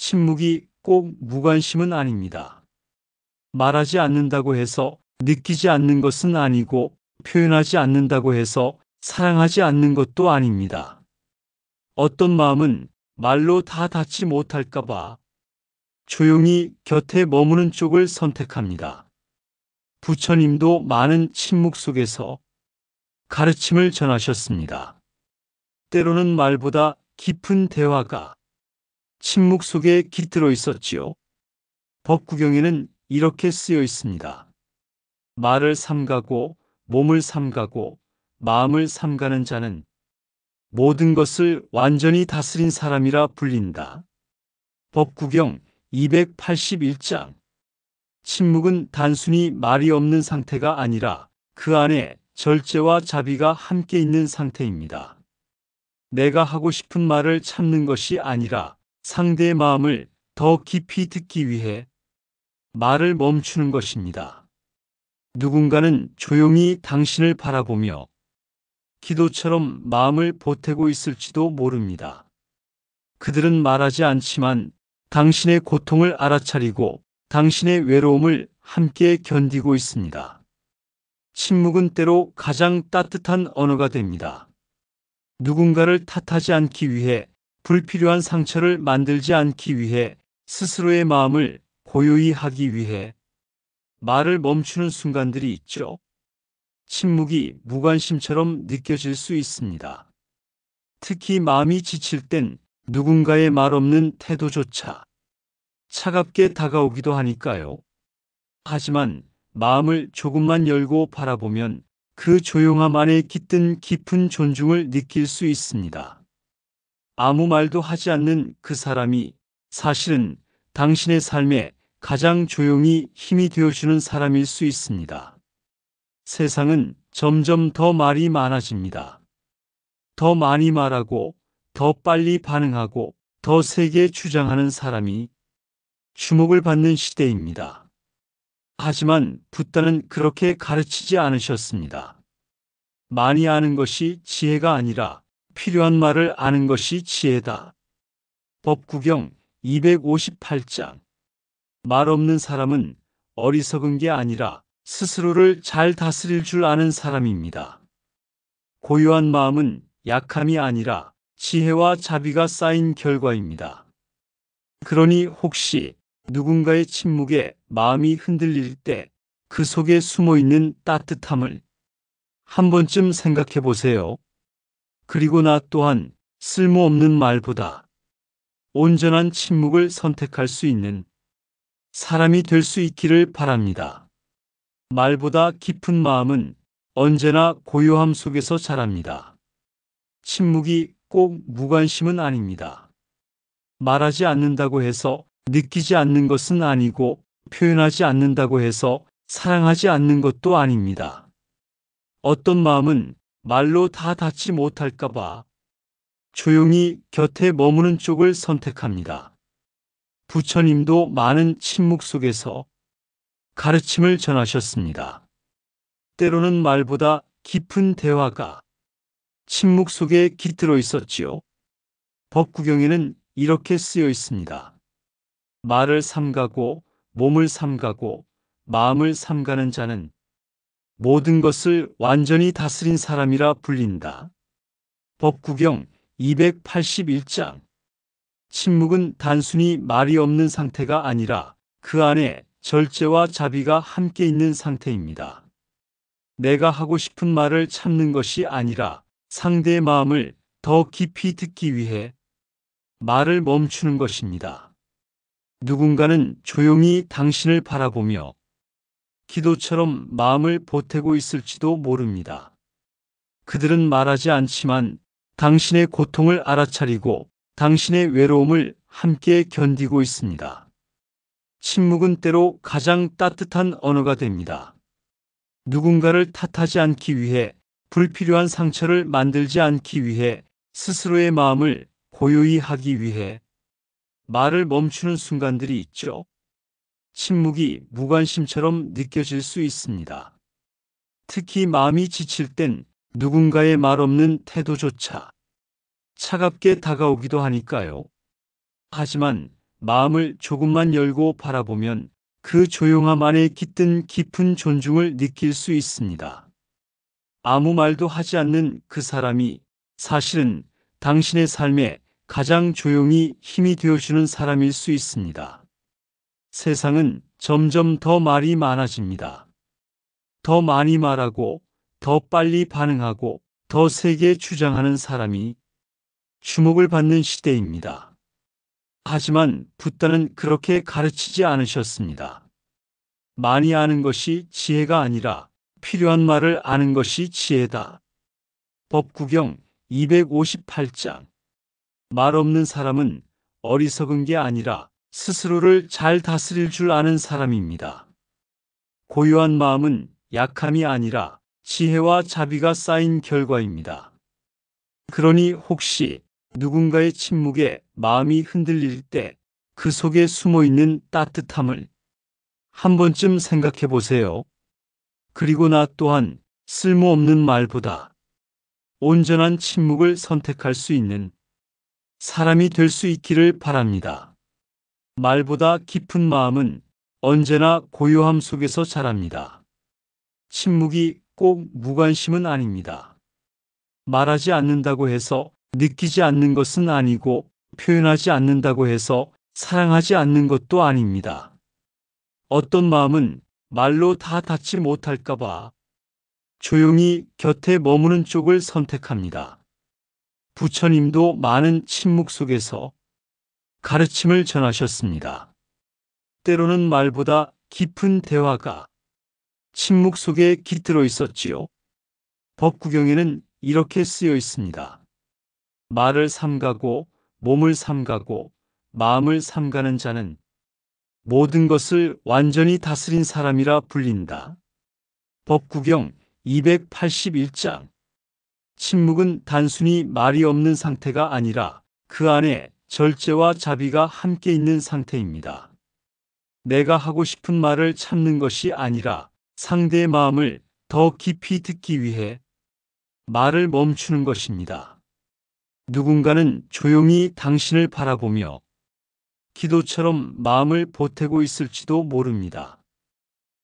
침묵이 꼭 무관심은 아닙니다. 말하지 않는다고 해서 느끼지 않는 것은 아니고 표현하지 않는다고 해서 사랑하지 않는 것도 아닙니다. 어떤 마음은 말로 다 닿지 못할까봐 조용히 곁에 머무는 쪽을 선택합니다. 부처님도 많은 침묵 속에서 가르침을 전하셨습니다. 때로는 말보다 깊은 대화가 침묵 속에 깃들어 있었지요. 법구경에는 이렇게 쓰여 있습니다. 말을 삼가고 몸을 삼가고 마음을 삼가는 자는 모든 것을 완전히 다스린 사람이라 불린다. 법구경 281장. 침묵은 단순히 말이 없는 상태가 아니라 그 안에 절제와 자비가 함께 있는 상태입니다. 내가 하고 싶은 말을 참는 것이 아니라 상대의 마음을 더 깊이 듣기 위해 말을 멈추는 것입니다. 누군가는 조용히 당신을 바라보며 기도처럼 마음을 보태고 있을지도 모릅니다. 그들은 말하지 않지만 당신의 고통을 알아차리고 당신의 외로움을 함께 견디고 있습니다. 침묵은 때로 가장 따뜻한 언어가 됩니다. 누군가를 탓하지 않기 위해, 불필요한 상처를 만들지 않기 위해, 스스로의 마음을 고요히 하기 위해 말을 멈추는 순간들이 있죠. 침묵이 무관심처럼 느껴질 수 있습니다. 특히 마음이 지칠 땐 누군가의 말 없는 태도조차 차갑게 다가오기도 하니까요. 하지만 마음을 조금만 열고 바라보면 그 조용함 안에 깃든 깊은 존중을 느낄 수 있습니다. 아무 말도 하지 않는 그 사람이 사실은 당신의 삶에 가장 조용히 힘이 되어주는 사람일 수 있습니다. 세상은 점점 더 말이 많아집니다. 더 많이 말하고, 더 빨리 반응하고, 더 세게 주장하는 사람이 주목을 받는 시대입니다. 하지만 붓다는 그렇게 가르치지 않으셨습니다. 많이 아는 것이 지혜가 아니라 필요한 말을 아는 것이 지혜다. 법구경 258장. 말 없는 사람은 어리석은 게 아니라 스스로를 잘 다스릴 줄 아는 사람입니다. 고요한 마음은 약함이 아니라 지혜와 자비가 쌓인 결과입니다. 그러니 혹시 누군가의 침묵에 마음이 흔들릴 때 그 속에 숨어 있는 따뜻함을 한 번쯤 생각해 보세요. 그리고 나 또한 쓸모없는 말보다 온전한 침묵을 선택할 수 있는 사람이 될 수 있기를 바랍니다. 말보다 깊은 마음은 언제나 고요함 속에서 자랍니다. 침묵이 꼭 무관심은 아닙니다. 말하지 않는다고 해서 느끼지 않는 것은 아니고 표현하지 않는다고 해서 사랑하지 않는 것도 아닙니다. 어떤 마음은 말로 다 닿지 못할까봐 조용히 곁에 머무는 쪽을 선택합니다. 부처님도 많은 침묵 속에서 가르침을 전하셨습니다. 때로는 말보다 깊은 대화가 침묵 속에 깃들어 있었지요. 법구경에는 이렇게 쓰여 있습니다. 말을 삼가고 몸을 삼가고 마음을 삼가는 자는 모든 것을 완전히 다스린 사람이라 불린다. 법구경 281장. 침묵은 단순히 말이 없는 상태가 아니라 그 안에 절제와 자비가 함께 있는 상태입니다. 내가 하고 싶은 말을 참는 것이 아니라 상대의 마음을 더 깊이 듣기 위해 말을 멈추는 것입니다. 누군가는 조용히 당신을 바라보며 기도처럼 마음을 보태고 있을지도 모릅니다. 그들은 말하지 않지만 당신의 고통을 알아차리고 당신의 외로움을 함께 견디고 있습니다. 침묵은 때로 가장 따뜻한 언어가 됩니다. 누군가를 탓하지 않기 위해, 불필요한 상처를 만들지 않기 위해, 스스로의 마음을 고요히 하기 위해 말을 멈추는 순간들이 있죠. 침묵이 무관심처럼 느껴질 수 있습니다. 특히 마음이 지칠 땐 누군가의 말 없는 태도조차 차갑게 다가오기도 하니까요. 하지만 마음을 조금만 열고 바라보면 그 조용함 안에 깃든 깊은 존중을 느낄 수 있습니다. 아무 말도 하지 않는 그 사람이 사실은 당신의 삶에 가장 조용히 힘이 되어주는 사람일 수 있습니다. 세상은 점점 더 말이 많아집니다. 더 많이 말하고, 더 빨리 반응하고, 더 세게 주장하는 사람이 주목을 받는 시대입니다. 하지만 붓다는 그렇게 가르치지 않으셨습니다. 많이 아는 것이 지혜가 아니라 필요한 말을 아는 것이 지혜다. 법구경 258장. 말 없는 사람은 어리석은 게 아니라 스스로를 잘 다스릴 줄 아는 사람입니다. 고요한 마음은 약함이 아니라 지혜와 자비가 쌓인 결과입니다. 그러니 혹시 누군가의 침묵에 마음이 흔들릴 때 그 속에 숨어 있는 따뜻함을 한 번쯤 생각해 보세요. 그리고 나 또한 쓸모없는 말보다 온전한 침묵을 선택할 수 있는 사람이 될 수 있기를 바랍니다. 말보다 깊은 마음은 언제나 고요함 속에서 자랍니다. 침묵이 꼭 무관심은 아닙니다. 말하지 않는다고 해서 느끼지 않는 것은 아니고 표현하지 않는다고 해서 사랑하지 않는 것도 아닙니다. 어떤 마음은 말로 다 닿지 못할까봐 조용히 곁에 머무는 쪽을 선택합니다. 부처님도 많은 침묵 속에서 가르침을 전하셨습니다. 때로는 말보다 깊은 대화가 침묵 속에 깃들어 있었지요. 법구경에는 이렇게 쓰여 있습니다. 말을 삼가고 몸을 삼가고 마음을 삼가는 자는 모든 것을 완전히 다스린 사람이라 불린다. 법구경 281장. 침묵은 단순히 말이 없는 상태가 아니라 그 안에 절제와 자비가 함께 있는 상태입니다. 내가 하고 싶은 말을 참는 것이 아니라 상대의 마음을 더 깊이 듣기 위해 말을 멈추는 것입니다. 누군가는 조용히 당신을 바라보며 기도처럼 마음을 보태고 있을지도 모릅니다.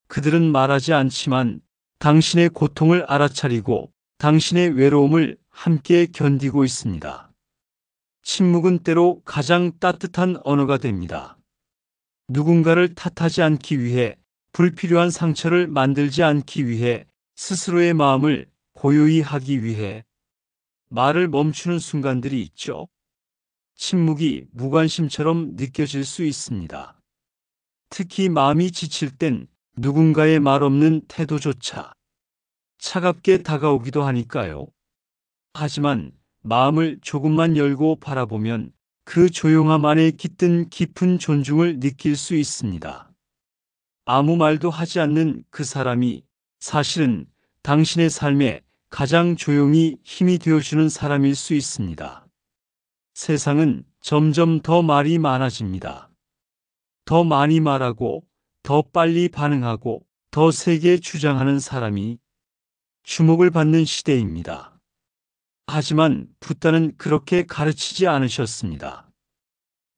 그들은 말하지 않지만 당신의 고통을 알아차리고 당신의 외로움을 함께 견디고 있습니다. 침묵은 때로 가장 따뜻한 언어가 됩니다. 누군가를 탓하지 않기 위해, 불필요한 상처를 만들지 않기 위해, 스스로의 마음을 고요히 하기 위해 말을 멈추는 순간들이 있죠. 침묵이 무관심처럼 느껴질 수 있습니다. 특히 마음이 지칠 땐 누군가의 말 없는 태도조차 차갑게 다가오기도 하니까요. 하지만 마음을 조금만 열고 바라보면 그 조용함 안에 깃든 깊은 존중을 느낄 수 있습니다. 아무 말도 하지 않는 그 사람이 사실은 당신의 삶에 가장 조용히 힘이 되어주는 사람일 수 있습니다. 세상은 점점 더 말이 많아집니다. 더 많이 말하고, 더 빨리 반응하고, 더 세게 주장하는 사람이 주목을 받는 시대입니다. 하지만 붓다는 그렇게 가르치지 않으셨습니다.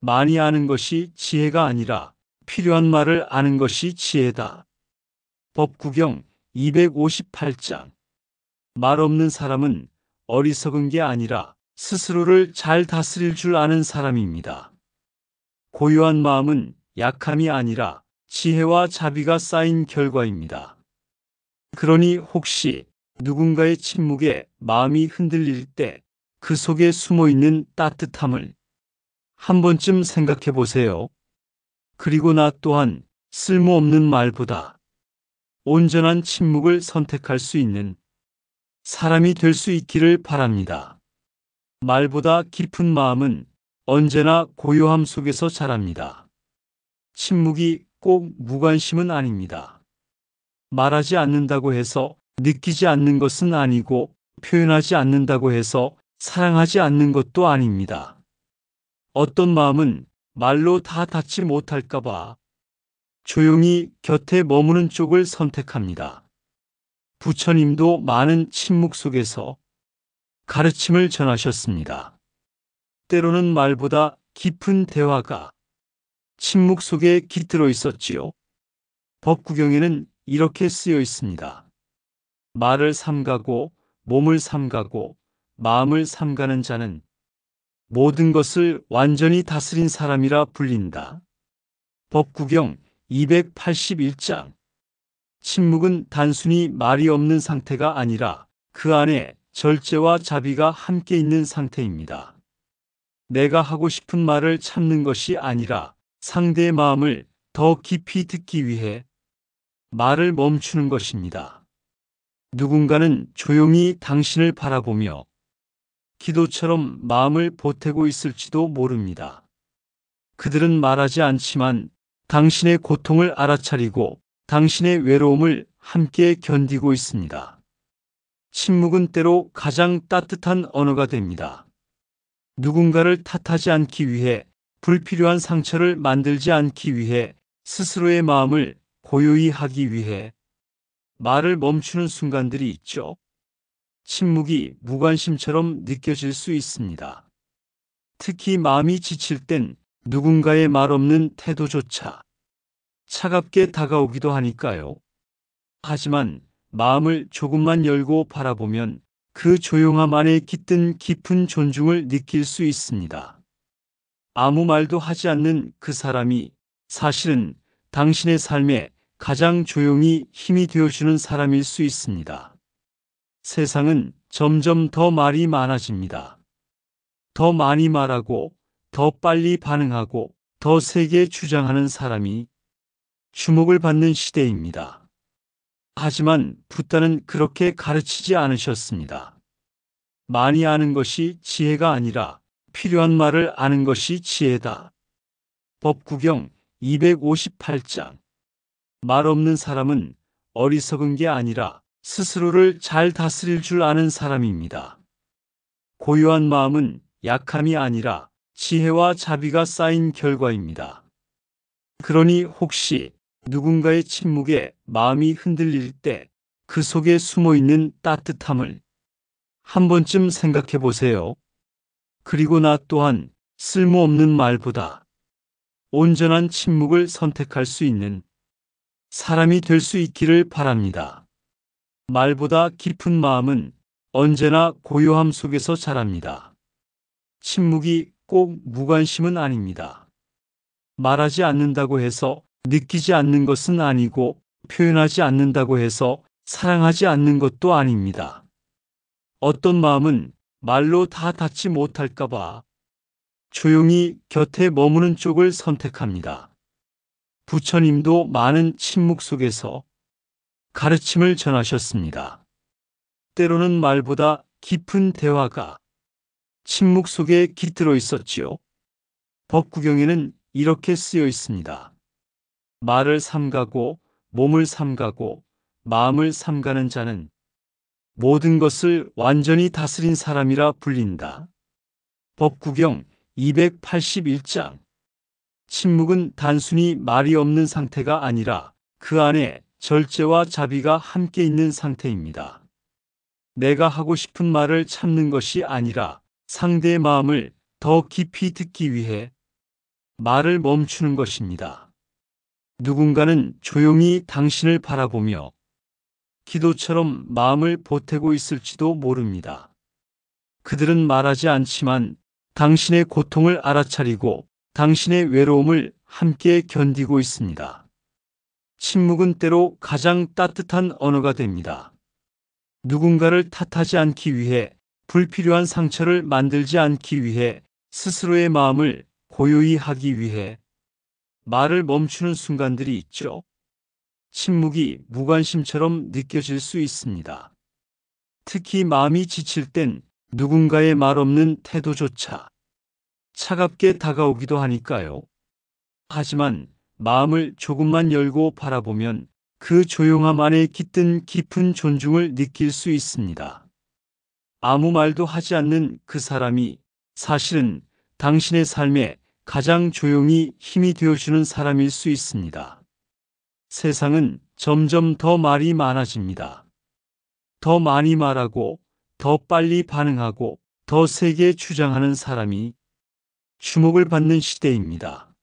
많이 아는 것이 지혜가 아니라 필요한 말을 아는 것이 지혜다. 법구경 258장. 말 없는 사람은 어리석은 게 아니라 스스로를 잘 다스릴 줄 아는 사람입니다. 고요한 마음은 약함이 아니라 지혜와 자비가 쌓인 결과입니다. 그러니 혹시 누군가의 침묵에 마음이 흔들릴 때 그 속에 숨어 있는 따뜻함을 한 번쯤 생각해 보세요. 그리고 나 또한 쓸모없는 말보다 온전한 침묵을 선택할 수 있는 사람이 될 수 있기를 바랍니다. 말보다 깊은 마음은 언제나 고요함 속에서 자랍니다. 침묵이 꼭 무관심은 아닙니다. 말하지 않는다고 해서 느끼지 않는 것은 아니고 표현하지 않는다고 해서 사랑하지 않는 것도 아닙니다. 어떤 마음은 말로 다 닿지 못할까봐 조용히 곁에 머무는 쪽을 선택합니다. 부처님도 많은 침묵 속에서 가르침을 전하셨습니다. 때로는 말보다 깊은 대화가 침묵 속에 깃들어 있었지요. 법구경에는 이렇게 쓰여 있습니다. 말을 삼가고 몸을 삼가고 마음을 삼가는 자는 모든 것을 완전히 다스린 사람이라 불린다. 법구경 281장. 침묵은 단순히 말이 없는 상태가 아니라 그 안에 절제와 자비가 함께 있는 상태입니다. 내가 하고 싶은 말을 참는 것이 아니라 상대의 마음을 더 깊이 듣기 위해 말을 멈추는 것입니다. 누군가는 조용히 당신을 바라보며 기도처럼 마음을 보태고 있을지도 모릅니다. 그들은 말하지 않지만 당신의 고통을 알아차리고 당신의 외로움을 함께 견디고 있습니다. 침묵은 때로 가장 따뜻한 언어가 됩니다. 누군가를 탓하지 않기 위해, 불필요한 상처를 만들지 않기 위해, 스스로의 마음을 고요히 하기 위해 말을 멈추는 순간들이 있죠. 침묵이 무관심처럼 느껴질 수 있습니다. 특히 마음이 지칠 땐 누군가의 말 없는 태도조차 차갑게 다가오기도 하니까요. 하지만 마음을 조금만 열고 바라보면 그 조용함 안에 깃든 깊은 존중을 느낄 수 있습니다. 아무 말도 하지 않는 그 사람이 사실은 당신의 삶에 가장 조용히 힘이 되어주는 사람일 수 있습니다. 세상은 점점 더 말이 많아집니다. 더 많이 말하고, 더 빨리 반응하고, 더 세게 주장하는 사람이 주목을 받는 시대입니다. 하지만 붓다는 그렇게 가르치지 않으셨습니다. 많이 아는 것이 지혜가 아니라 필요한 말을 아는 것이 지혜다. 법구경 258장. 말 없는 사람은 어리석은 게 아니라 스스로를 잘 다스릴 줄 아는 사람입니다. 고요한 마음은 약함이 아니라 지혜와 자비가 쌓인 결과입니다. 그러니 혹시 누군가의 침묵에 마음이 흔들릴 때 그 속에 숨어 있는 따뜻함을 한 번쯤 생각해 보세요. 그리고 나 또한 쓸모없는 말보다 온전한 침묵을 선택할 수 있는 사람이 될 수 있기를 바랍니다. 말보다 깊은 마음은 언제나 고요함 속에서 자랍니다. 침묵이 꼭 무관심은 아닙니다. 말하지 않는다고 해서 느끼지 않는 것은 아니고 표현하지 않는다고 해서 사랑하지 않는 것도 아닙니다. 어떤 마음은 말로 다 닿지 못할까봐 조용히 곁에 머무는 쪽을 선택합니다. 부처님도 많은 침묵 속에서 가르침을 전하셨습니다. 때로는 말보다 깊은 대화가 침묵 속에 깃들어 있었지요. 법구경에는 이렇게 쓰여 있습니다. 말을 삼가고 몸을 삼가고 마음을 삼가는 자는 모든 것을 완전히 다스린 사람이라 불린다. 법구경 281장. 침묵은 단순히 말이 없는 상태가 아니라 그 안에 절제와 자비가 함께 있는 상태입니다. 내가 하고 싶은 말을 참는 것이 아니라 상대의 마음을 더 깊이 듣기 위해 말을 멈추는 것입니다. 누군가는 조용히 당신을 바라보며 기도처럼 마음을 보태고 있을지도 모릅니다. 그들은 말하지 않지만 당신의 고통을 알아차리고 당신의 외로움을 함께 견디고 있습니다. 침묵은 때로 가장 따뜻한 언어가 됩니다. 누군가를 탓하지 않기 위해, 불필요한 상처를 만들지 않기 위해, 스스로의 마음을 고요히 하기 위해 말을 멈추는 순간들이 있죠. 침묵이 무관심처럼 느껴질 수 있습니다. 특히 마음이 지칠 땐 누군가의 말 없는 태도조차 차갑게 다가오기도 하니까요. 하지만 마음을 조금만 열고 바라보면 그 조용함 안에 깃든 깊은 존중을 느낄 수 있습니다. 아무 말도 하지 않는 그 사람이 사실은 당신의 삶에 가장 조용히 힘이 되어주는 사람일 수 있습니다. 세상은 점점 더 말이 많아집니다. 더 많이 말하고, 더 빨리 반응하고, 더 세게 주장하는 사람이 주목을 받는 시대입니다.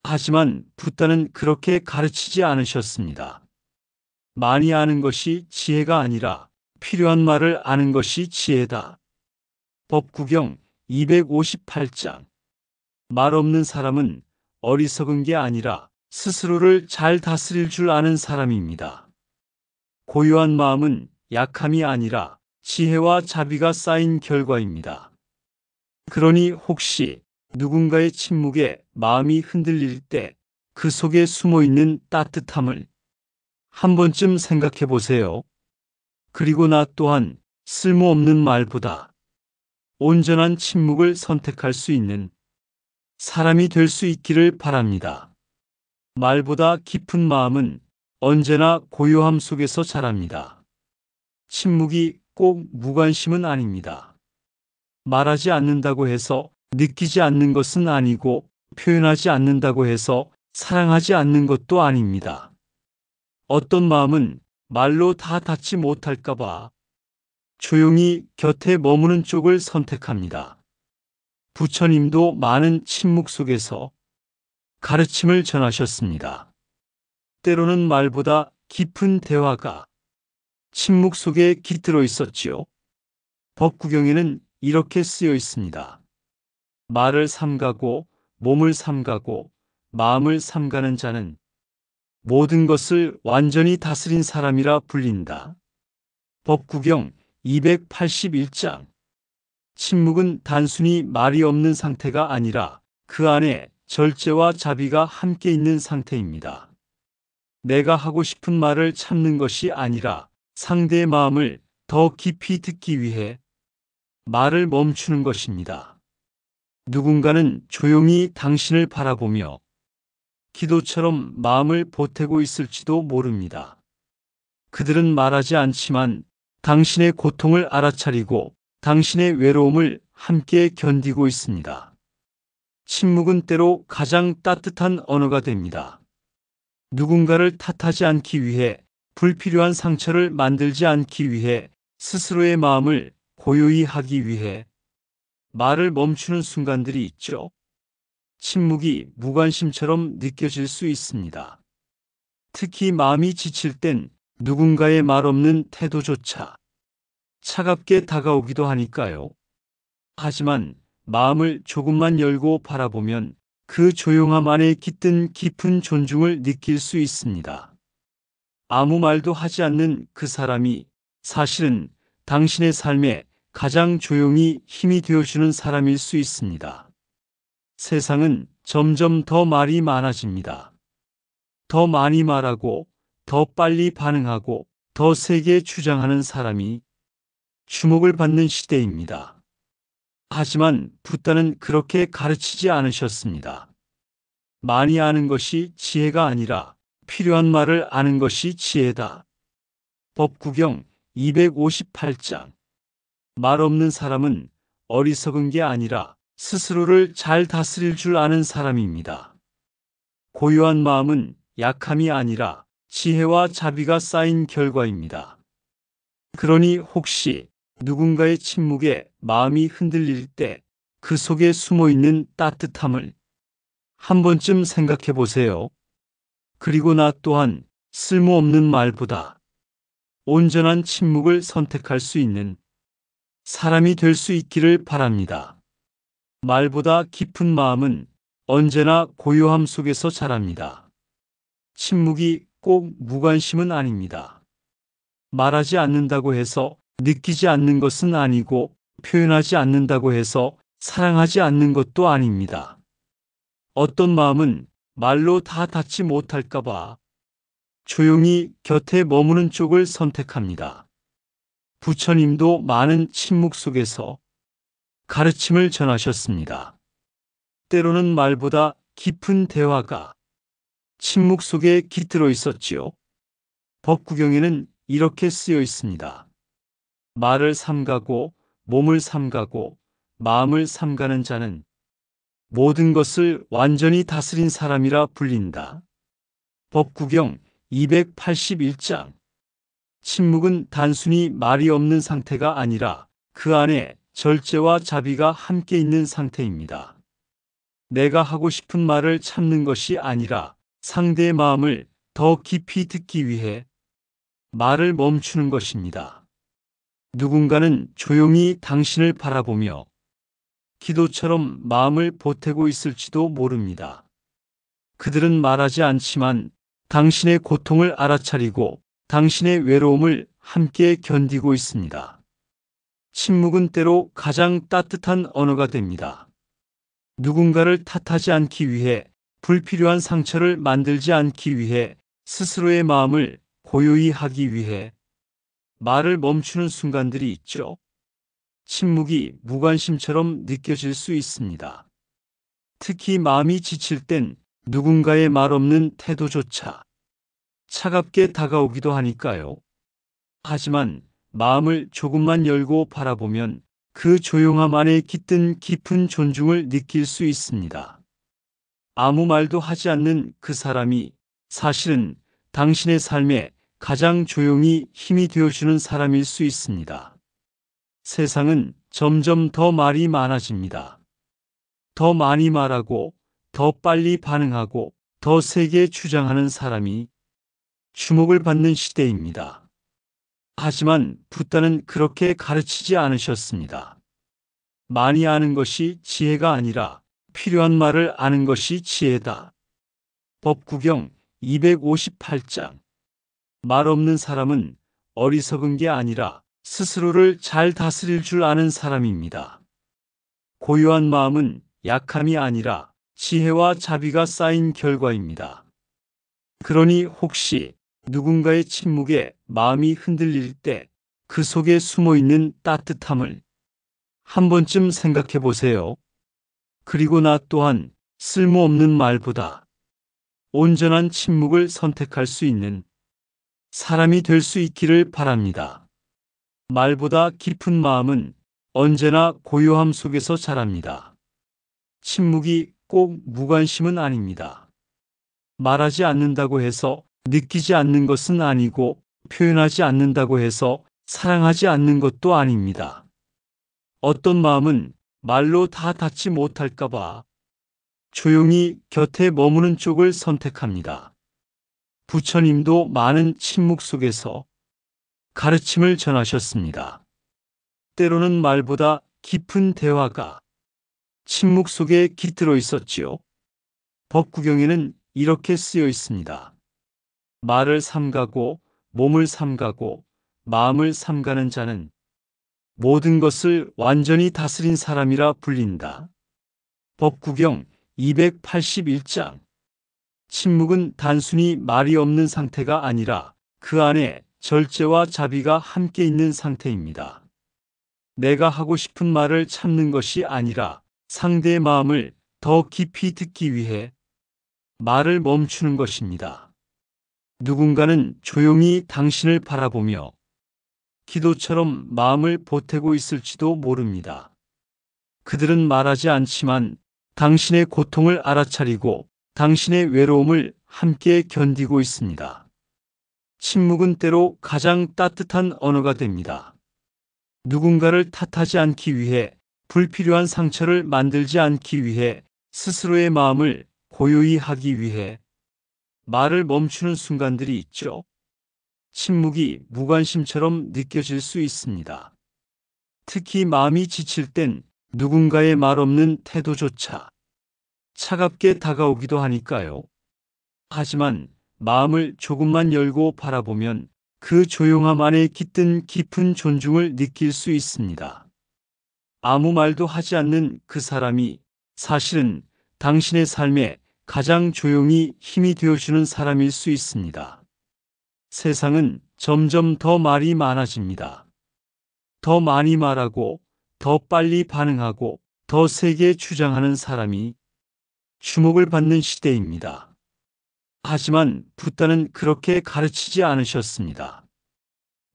하지만 붓다는 그렇게 가르치지 않으셨습니다. 많이 아는 것이 지혜가 아니라 필요한 말을 아는 것이 지혜다. 법구경 258장. 말 없는 사람은 어리석은 게 아니라 스스로를 잘 다스릴 줄 아는 사람입니다. 고요한 마음은 약함이 아니라 지혜와 자비가 쌓인 결과입니다. 그러니 혹시 누군가의 침묵에 마음이 흔들릴 때 그 속에 숨어 있는 따뜻함을 한 번쯤 생각해 보세요. 그리고 나 또한 쓸모없는 말보다 온전한 침묵을 선택할 수 있는 사람이 될 수 있기를 바랍니다. 말보다 깊은 마음은 언제나 고요함 속에서 자랍니다. 침묵이 꼭 무관심은 아닙니다. 말하지 않는다고 해서 느끼지 않는 것은 아니고 표현하지 않는다고 해서 사랑하지 않는 것도 아닙니다. 어떤 마음은 말로 다 닿지 못할까봐 조용히 곁에 머무는 쪽을 선택합니다. 부처님도 많은 침묵 속에서 가르침을 전하셨습니다. 때로는 말보다 깊은 대화가 침묵 속에 깃들어 있었지요. 법구경에는 이렇게 쓰여 있습니다. 말을 삼가고 몸을 삼가고 마음을 삼가는 자는 모든 것을 완전히 다스린 사람이라 불린다. 법구경 281장. 침묵은 단순히 말이 없는 상태가 아니라 그 안에 절제와 자비가 함께 있는 상태입니다. 내가 하고 싶은 말을 참는 것이 아니라 상대의 마음을 더 깊이 듣기 위해 말을 멈추는 것입니다. 누군가는 조용히 당신을 바라보며 기도처럼 마음을 보태고 있을지도 모릅니다. 그들은 말하지 않지만 당신의 고통을 알아차리고 당신의 외로움을 함께 견디고 있습니다. 침묵은 때로 가장 따뜻한 언어가 됩니다. 누군가를 탓하지 않기 위해, 불필요한 상처를 만들지 않기 위해, 스스로의 마음을 고요히 하기 위해 말을 멈추는 순간들이 있죠. 침묵이 무관심처럼 느껴질 수 있습니다. 특히 마음이 지칠 땐 누군가의 말 없는 태도조차 차갑게 다가오기도 하니까요. 하지만 마음을 조금만 열고 바라보면 그 조용함 안에 깃든 깊은 존중을 느낄 수 있습니다. 아무 말도 하지 않는 그 사람이 사실은 당신의 삶에 가장 조용히 힘이 되어주는 사람일 수 있습니다. 세상은 점점 더 말이 많아집니다. 더 많이 말하고, 더 빨리 반응하고, 더 세게 주장하는 사람이 주목을 받는 시대입니다. 하지만 붓다는 그렇게 가르치지 않으셨습니다. 많이 아는 것이 지혜가 아니라 필요한 말을 아는 것이 지혜다. 법구경 258장. 말 없는 사람은 어리석은 게 아니라 스스로를 잘 다스릴 줄 아는 사람입니다. 고요한 마음은 약함이 아니라 지혜와 자비가 쌓인 결과입니다. 그러니 혹시 누군가의 침묵에 마음이 흔들릴 때 그 속에 숨어 있는 따뜻함을 한 번쯤 생각해 보세요. 그리고 나 또한 쓸모없는 말보다 온전한 침묵을 선택할 수 있는 사람이 될 수 있기를 바랍니다. 말보다 깊은 마음은 언제나 고요함 속에서 자랍니다. 침묵이 꼭 무관심은 아닙니다. 말하지 않는다고 해서 느끼지 않는 것은 아니고 표현하지 않는다고 해서 사랑하지 않는 것도 아닙니다. 어떤 마음은 말로 다 닿지 못할까봐 조용히 곁에 머무는 쪽을 선택합니다. 부처님도 많은 침묵 속에서 가르침을 전하셨습니다. 때로는 말보다 깊은 대화가 침묵 속에 깃들어 있었지요. 법구경에는 이렇게 쓰여 있습니다. 말을 삼가고 몸을 삼가고 마음을 삼가는 자는 모든 것을 완전히 다스린 사람이라 불린다. 법구경 281장. 침묵은 단순히 말이 없는 상태가 아니라 그 안에 절제와 자비가 함께 있는 상태입니다. 내가 하고 싶은 말을 참는 것이 아니라 상대의 마음을 더 깊이 듣기 위해 말을 멈추는 것입니다. 누군가는 조용히 당신을 바라보며 기도처럼 마음을 보태고 있을지도 모릅니다. 그들은 말하지 않지만 당신의 고통을 알아차리고 당신의 외로움을 함께 견디고 있습니다. 침묵은 때로 가장 따뜻한 언어가 됩니다. 누군가를 탓하지 않기 위해, 불필요한 상처를 만들지 않기 위해, 스스로의 마음을 고요히 하기 위해 말을 멈추는 순간들이 있죠. 침묵이 무관심처럼 느껴질 수 있습니다. 특히 마음이 지칠 땐 누군가의 말 없는 태도조차 차갑게 다가오기도 하니까요. 하지만 마음을 조금만 열고 바라보면 그 조용함 안에 깃든 깊은 존중을 느낄 수 있습니다. 아무 말도 하지 않는 그 사람이 사실은 당신의 삶에 가장 조용히 힘이 되어주는 사람일 수 있습니다. 세상은 점점 더 말이 많아집니다. 더 많이 말하고, 더 빨리 반응하고, 더 세게 주장하는 사람이 주목을 받는 시대입니다. 하지만 붓다는 그렇게 가르치지 않으셨습니다. 많이 아는 것이 지혜가 아니라 필요한 말을 아는 것이 지혜다. 법구경 258장. 말 없는 사람은 어리석은 게 아니라 스스로를 잘 다스릴 줄 아는 사람입니다. 고요한 마음은 약함이 아니라 지혜와 자비가 쌓인 결과입니다. 그러니 혹시 누군가의 침묵에 마음이 흔들릴 때 그 속에 숨어 있는 따뜻함을 한 번쯤 생각해 보세요. 그리고 나 또한 쓸모없는 말보다 온전한 침묵을 선택할 수 있는 사람이 될 수 있기를 바랍니다. 말보다 깊은 마음은 언제나 고요함 속에서 자랍니다. 침묵이 꼭 무관심은 아닙니다. 말하지 않는다고 해서 느끼지 않는 것은 아니고 표현하지 않는다고 해서 사랑하지 않는 것도 아닙니다. 어떤 마음은 말로 다 닿지 못할까봐 조용히 곁에 머무는 쪽을 선택합니다. 부처님도 많은 침묵 속에서 가르침을 전하셨습니다. 때로는 말보다 깊은 대화가 침묵 속에 깃들어 있었지요. 법구경에는 이렇게 쓰여 있습니다. 말을 삼가고 몸을 삼가고 마음을 삼가는 자는 모든 것을 완전히 다스린 사람이라 불린다. 법구경 281장. 침묵은 단순히 말이 없는 상태가 아니라 그 안에 절제와 자비가 함께 있는 상태입니다. 내가 하고 싶은 말을 참는 것이 아니라 상대의 마음을 더 깊이 듣기 위해 말을 멈추는 것입니다. 누군가는 조용히 당신을 바라보며 기도처럼 마음을 보태고 있을지도 모릅니다. 그들은 말하지 않지만 당신의 고통을 알아차리고 당신의 외로움을 함께 견디고 있습니다. 침묵은 때로 가장 따뜻한 언어가 됩니다. 누군가를 탓하지 않기 위해, 불필요한 상처를 만들지 않기 위해, 스스로의 마음을 고요히 하기 위해 말을 멈추는 순간들이 있죠. 침묵이 무관심처럼 느껴질 수 있습니다. 특히 마음이 지칠 땐 누군가의 말 없는 태도조차 차갑게 다가오기도 하니까요. 하지만 마음을 조금만 열고 바라보면 그 조용함 안에 깃든 깊은 존중을 느낄 수 있습니다. 아무 말도 하지 않는 그 사람이 사실은 당신의 삶에 가장 조용히 힘이 되어주는 사람일 수 있습니다. 세상은 점점 더 말이 많아집니다. 더 많이 말하고, 더 빨리 반응하고, 더 세게 주장하는 사람이 주목을 받는 시대입니다. 하지만 붓다는 그렇게 가르치지 않으셨습니다.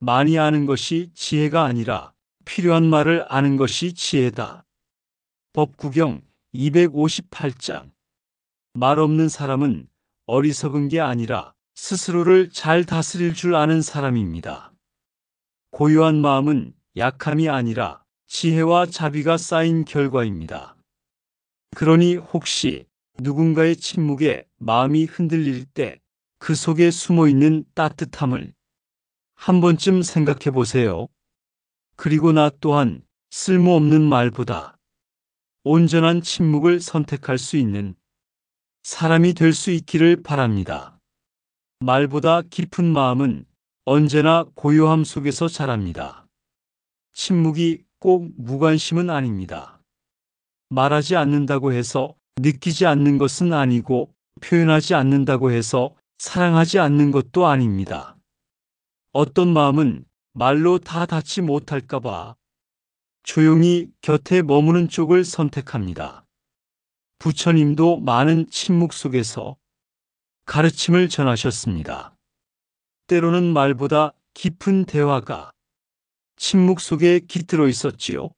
많이 아는 것이 지혜가 아니라 필요한 말을 아는 것이 지혜다. 법구경 258장. 말 없는 사람은 어리석은 게 아니라 스스로를 잘 다스릴 줄 아는 사람입니다. 고요한 마음은 약함이 아니라 지혜와 자비가 쌓인 결과입니다. 그러니 혹시 누군가의 침묵에 마음이 흔들릴 때 그 속에 숨어 있는 따뜻함을 한 번쯤 생각해 보세요. 그리고 나 또한 쓸모없는 말보다 온전한 침묵을 선택할 수 있는 사람이 될 수 있기를 바랍니다. 말보다 깊은 마음은 언제나 고요함 속에서 자랍니다. 침묵이 꼭 무관심은 아닙니다. 말하지 않는다고 해서 느끼지 않는 것은 아니고 표현하지 않는다고 해서 사랑하지 않는 것도 아닙니다. 어떤 마음은 말로 다 닿지 못할까봐 조용히 곁에 머무는 쪽을 선택합니다. 부처님도 많은 침묵 속에서 가르침을 전하셨습니다. 때로는 말보다 깊은 대화가 침묵 속에 깃들어 있었지요.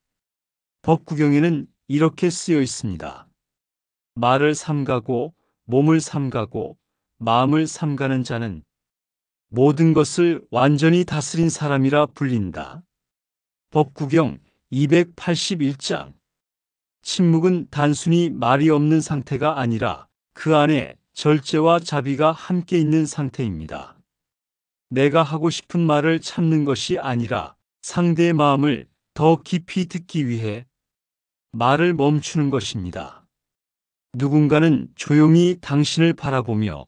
법구경에는 이렇게 쓰여 있습니다. 말을 삼가고 몸을 삼가고 마음을 삼가는 자는 모든 것을 완전히 다스린 사람이라 불린다. 법구경 281장. 침묵은 단순히 말이 없는 상태가 아니라 그 안에 절제와 자비가 함께 있는 상태입니다. 내가 하고 싶은 말을 참는 것이 아니라 상대의 마음을 더 깊이 듣기 위해 말을 멈추는 것입니다. 누군가는 조용히 당신을 바라보며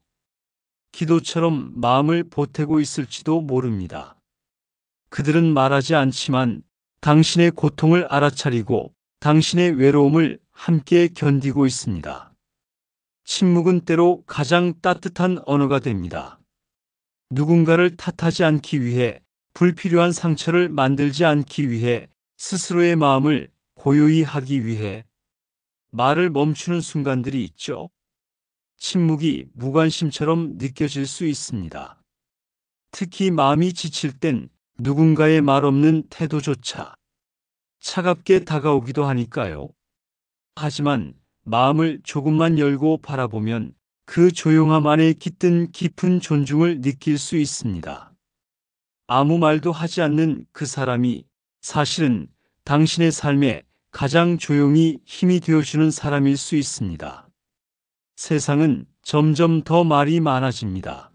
기도처럼 마음을 보태고 있을지도 모릅니다. 그들은 말하지 않지만 당신의 고통을 알아차리고 당신의 외로움을 함께 견디고 있습니다. 침묵은 때로 가장 따뜻한 언어가 됩니다. 누군가를 탓하지 않기 위해, 불필요한 상처를 만들지 않기 위해, 스스로의 마음을 고요히 하기 위해 말을 멈추는 순간들이 있죠. 침묵이 무관심처럼 느껴질 수 있습니다. 특히 마음이 지칠 땐 누군가의 말 없는 태도조차 차갑게 다가오기도 하니까요. 하지만 마음을 조금만 열고 바라보면 그 조용함 안에 깃든 깊은 존중을 느낄 수 있습니다. 아무 말도 하지 않는 그 사람이 사실은 당신의 삶에 가장 조용히 힘이 되어주는 사람일 수 있습니다. 세상은 점점 더 말이 많아집니다.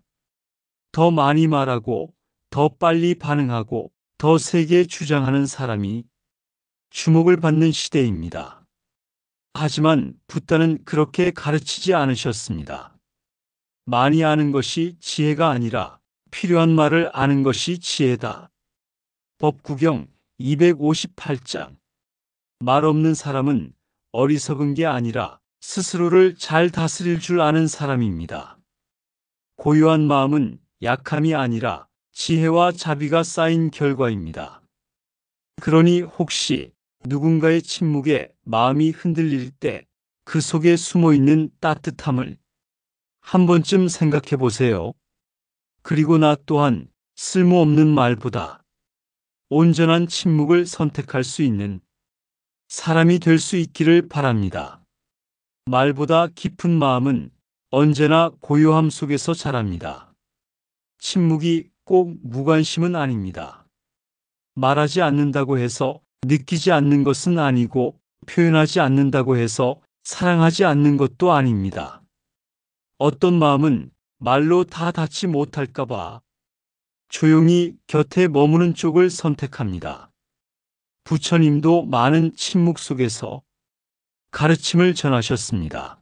더 많이 말하고, 더 빨리 반응하고, 더 세게 주장하는 사람이 주목을 받는 시대입니다. 하지만 붓다는 그렇게 가르치지 않으셨습니다. 많이 아는 것이 지혜가 아니라 필요한 말을 아는 것이 지혜다. 법구경 258장. 말 없는 사람은 어리석은 게 아니라 스스로를 잘 다스릴 줄 아는 사람입니다. 고요한 마음은 약함이 아니라 지혜와 자비가 쌓인 결과입니다. 그러니 혹시 누군가의 침묵에 마음이 흔들릴 때 그 속에 숨어 있는 따뜻함을 한 번쯤 생각해 보세요. 그리고 나 또한 쓸모없는 말보다 온전한 침묵을 선택할 수 있는 사람이 될 수 있기를 바랍니다. 말보다 깊은 마음은 언제나 고요함 속에서 자랍니다. 침묵이 꼭 무관심은 아닙니다. 말하지 않는다고 해서 느끼지 않는 것은 아니고 표현하지 않는다고 해서 사랑하지 않는 것도 아닙니다. 어떤 마음은 말로 다 닿지 못할까봐 조용히 곁에 머무는 쪽을 선택합니다. 부처님도 많은 침묵 속에서 가르침을 전하셨습니다.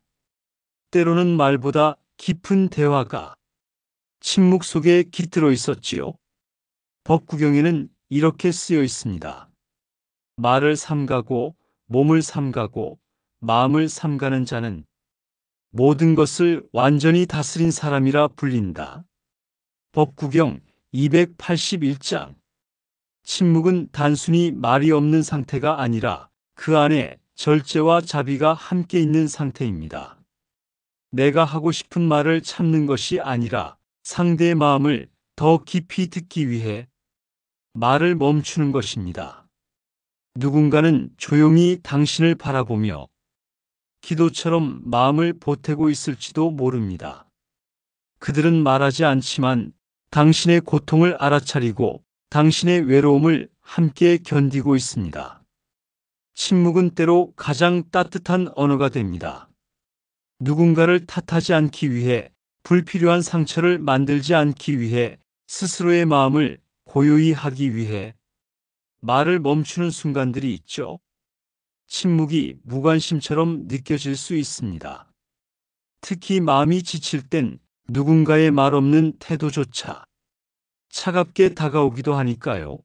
때로는 말보다 깊은 대화가 침묵 속에 깃들어 있었지요. 법구경에는 이렇게 쓰여 있습니다. 말을 삼가고 몸을 삼가고 마음을 삼가는 자는 모든 것을 완전히 다스린 사람이라 불린다. 법구경 281장. 침묵은 단순히 말이 없는 상태가 아니라 그 안에 절제와 자비가 함께 있는 상태입니다. 내가 하고 싶은 말을 참는 것이 아니라 상대의 마음을 더 깊이 듣기 위해 말을 멈추는 것입니다. 누군가는 조용히 당신을 바라보며 기도처럼 마음을 보태고 있을지도 모릅니다. 그들은 말하지 않지만 당신의 고통을 알아차리고 당신의 외로움을 함께 견디고 있습니다. 침묵은 때로 가장 따뜻한 언어가 됩니다. 누군가를 탓하지 않기 위해, 불필요한 상처를 만들지 않기 위해, 스스로의 마음을 고요히 하기 위해 말을 멈추는 순간들이 있죠. 침묵이 무관심처럼 느껴질 수 있습니다. 특히 마음이 지칠 땐 누군가의 말 없는 태도조차 차갑게 다가오기도 하니까요.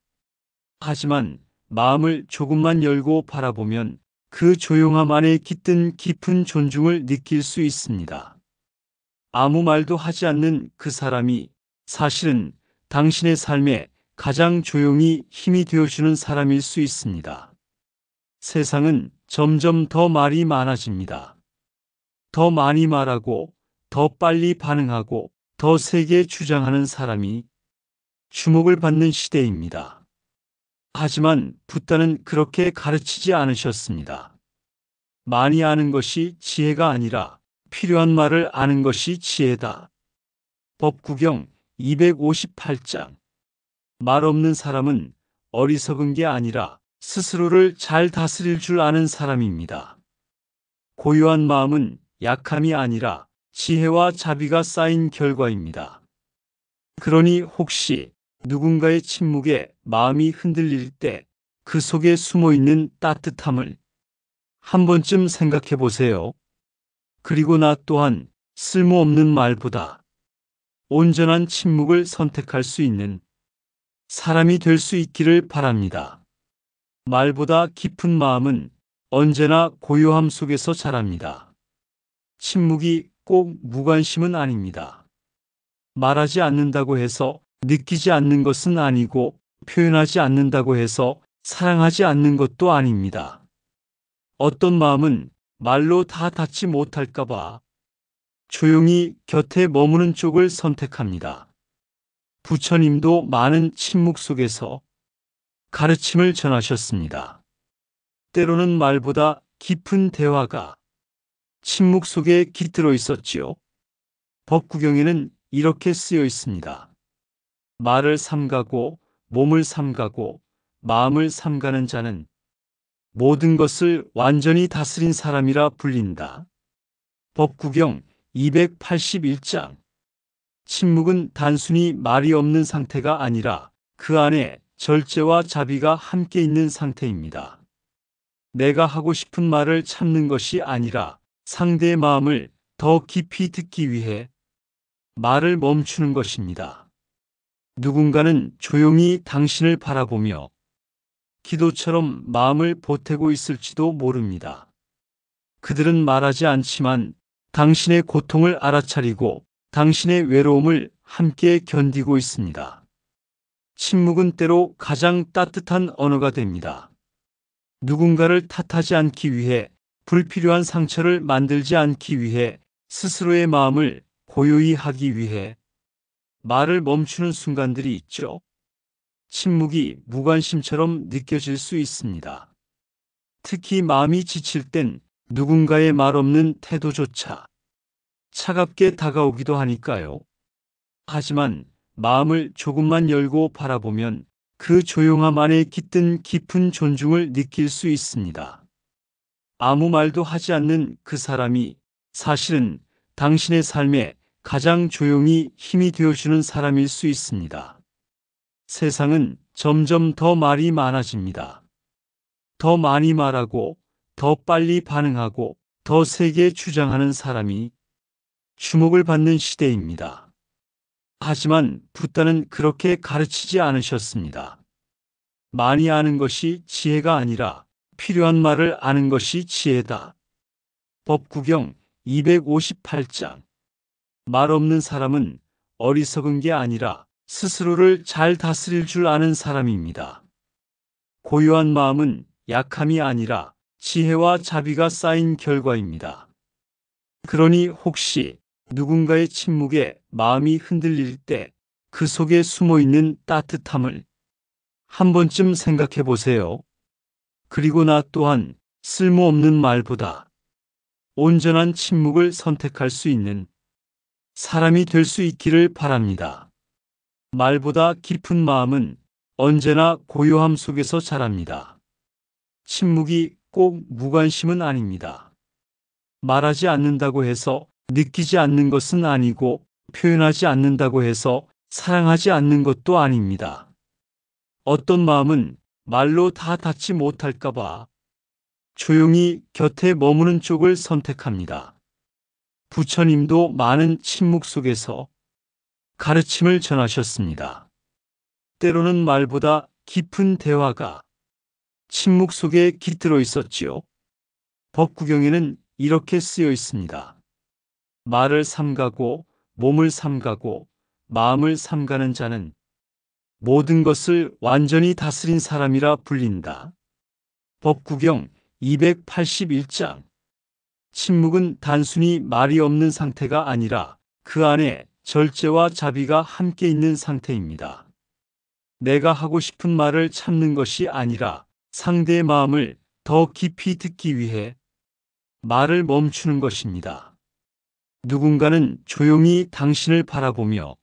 하지만 마음을 조금만 열고 바라보면 그 조용함 안에 깃든 깊은 존중을 느낄 수 있습니다. 아무 말도 하지 않는 그 사람이 사실은 당신의 삶에 가장 조용히 힘이 되어주는 사람일 수 있습니다. 세상은 점점 더 말이 많아집니다. 더 많이 말하고, 더 빨리 반응하고, 더 세게 주장하는 사람이 주목을 받는 시대입니다. 하지만 붓다는 그렇게 가르치지 않으셨습니다. 많이 아는 것이 지혜가 아니라 필요한 말을 아는 것이 지혜다. 법구경 258장. 말 없는 사람은 어리석은 게 아니라 스스로를 잘 다스릴 줄 아는 사람입니다. 고요한 마음은 약함이 아니라 지혜와 자비가 쌓인 결과입니다. 그러니 혹시 누군가의 침묵에 마음이 흔들릴 때 그 속에 숨어 있는 따뜻함을 한 번쯤 생각해 보세요. 그리고 나 또한 쓸모없는 말보다 온전한 침묵을 선택할 수 있는 사람이 될 수 있기를 바랍니다. 말보다 깊은 마음은 언제나 고요함 속에서 자랍니다. 침묵이 꼭 무관심은 아닙니다. 말하지 않는다고 해서 느끼지 않는 것은 아니고, 표현하지 않는다고 해서 사랑하지 않는 것도 아닙니다. 어떤 마음은 말로 다 닿지 못할까봐 조용히 곁에 머무는 쪽을 선택합니다. 부처님도 많은 침묵 속에서 가르침을 전하셨습니다. 때로는 말보다 깊은 대화가 침묵 속에 깃들어 있었지요. 법구경에는 이렇게 쓰여 있습니다. 말을 삼가고, 몸을 삼가고, 마음을 삼가는 자는 모든 것을 완전히 다스린 사람이라 불린다. 법구경 281장. 침묵은 단순히 말이 없는 상태가 아니라 그 안에 절제와 자비가 함께 있는 상태입니다. 내가 하고 싶은 말을 참는 것이 아니라 상대의 마음을 더 깊이 듣기 위해 말을 멈추는 것입니다. 누군가는 조용히 당신을 바라보며 기도처럼 마음을 보태고 있을지도 모릅니다. 그들은 말하지 않지만 당신의 고통을 알아차리고 당신의 외로움을 함께 견디고 있습니다. 침묵은 때로 가장 따뜻한 언어가 됩니다. 누군가를 탓하지 않기 위해, 불필요한 상처를 만들지 않기 위해, 스스로의 마음을 고요히 하기 위해 말을 멈추는 순간들이 있죠. 침묵이 무관심처럼 느껴질 수 있습니다. 특히 마음이 지칠 땐 누군가의 말 없는 태도조차 차갑게 다가오기도 하니까요. 하지만 마음을 조금만 열고 바라보면 그 조용함 안에 깃든 깊은 존중을 느낄 수 있습니다. 아무 말도 하지 않는 그 사람이 사실은 당신의 삶에 가장 조용히 힘이 되어주는 사람일 수 있습니다. 세상은 점점 더 말이 많아집니다. 더 많이 말하고, 더 빨리 반응하고, 더 세게 주장하는 사람이 주목을 받는 시대입니다. 하지만 붓다는 그렇게 가르치지 않으셨습니다. 많이 아는 것이 지혜가 아니라 필요한 말을 아는 것이 지혜다. 법구경 258장. 말 없는 사람은 어리석은 게 아니라 스스로를 잘 다스릴 줄 아는 사람입니다. 고요한 마음은 약함이 아니라 지혜와 자비가 쌓인 결과입니다. 그러니 혹시 누군가의 침묵에 마음이 흔들릴 때 그 속에 숨어 있는 따뜻함을 한 번쯤 생각해 보세요. 그리고 나 또한 쓸모없는 말보다 온전한 침묵을 선택할 수 있는 사람이 될 수 있기를 바랍니다. 말보다 깊은 마음은 언제나 고요함 속에서 자랍니다. 침묵이 꼭 무관심은 아닙니다. 말하지 않는다고 해서 느끼지 않는 것은 아니고 표현하지 않는다고 해서 사랑하지 않는 것도 아닙니다. 어떤 마음은 말로 다 닿지 못할까봐 조용히 곁에 머무는 쪽을 선택합니다. 부처님도 많은 침묵 속에서 가르침을 전하셨습니다. 때로는 말보다 깊은 대화가 침묵 속에 깃들어 있었지요. 법구경에는 이렇게 쓰여 있습니다. 말을 삼가고 몸을 삼가고 마음을 삼가는 자는 모든 것을 완전히 다스린 사람이라 불린다. 법구경 281장. 침묵은 단순히 말이 없는 상태가 아니라 그 안에 절제와 자비가 함께 있는 상태입니다. 내가 하고 싶은 말을 참는 것이 아니라 상대의 마음을 더 깊이 듣기 위해 말을 멈추는 것입니다. 누군가는 조용히 당신을 바라보며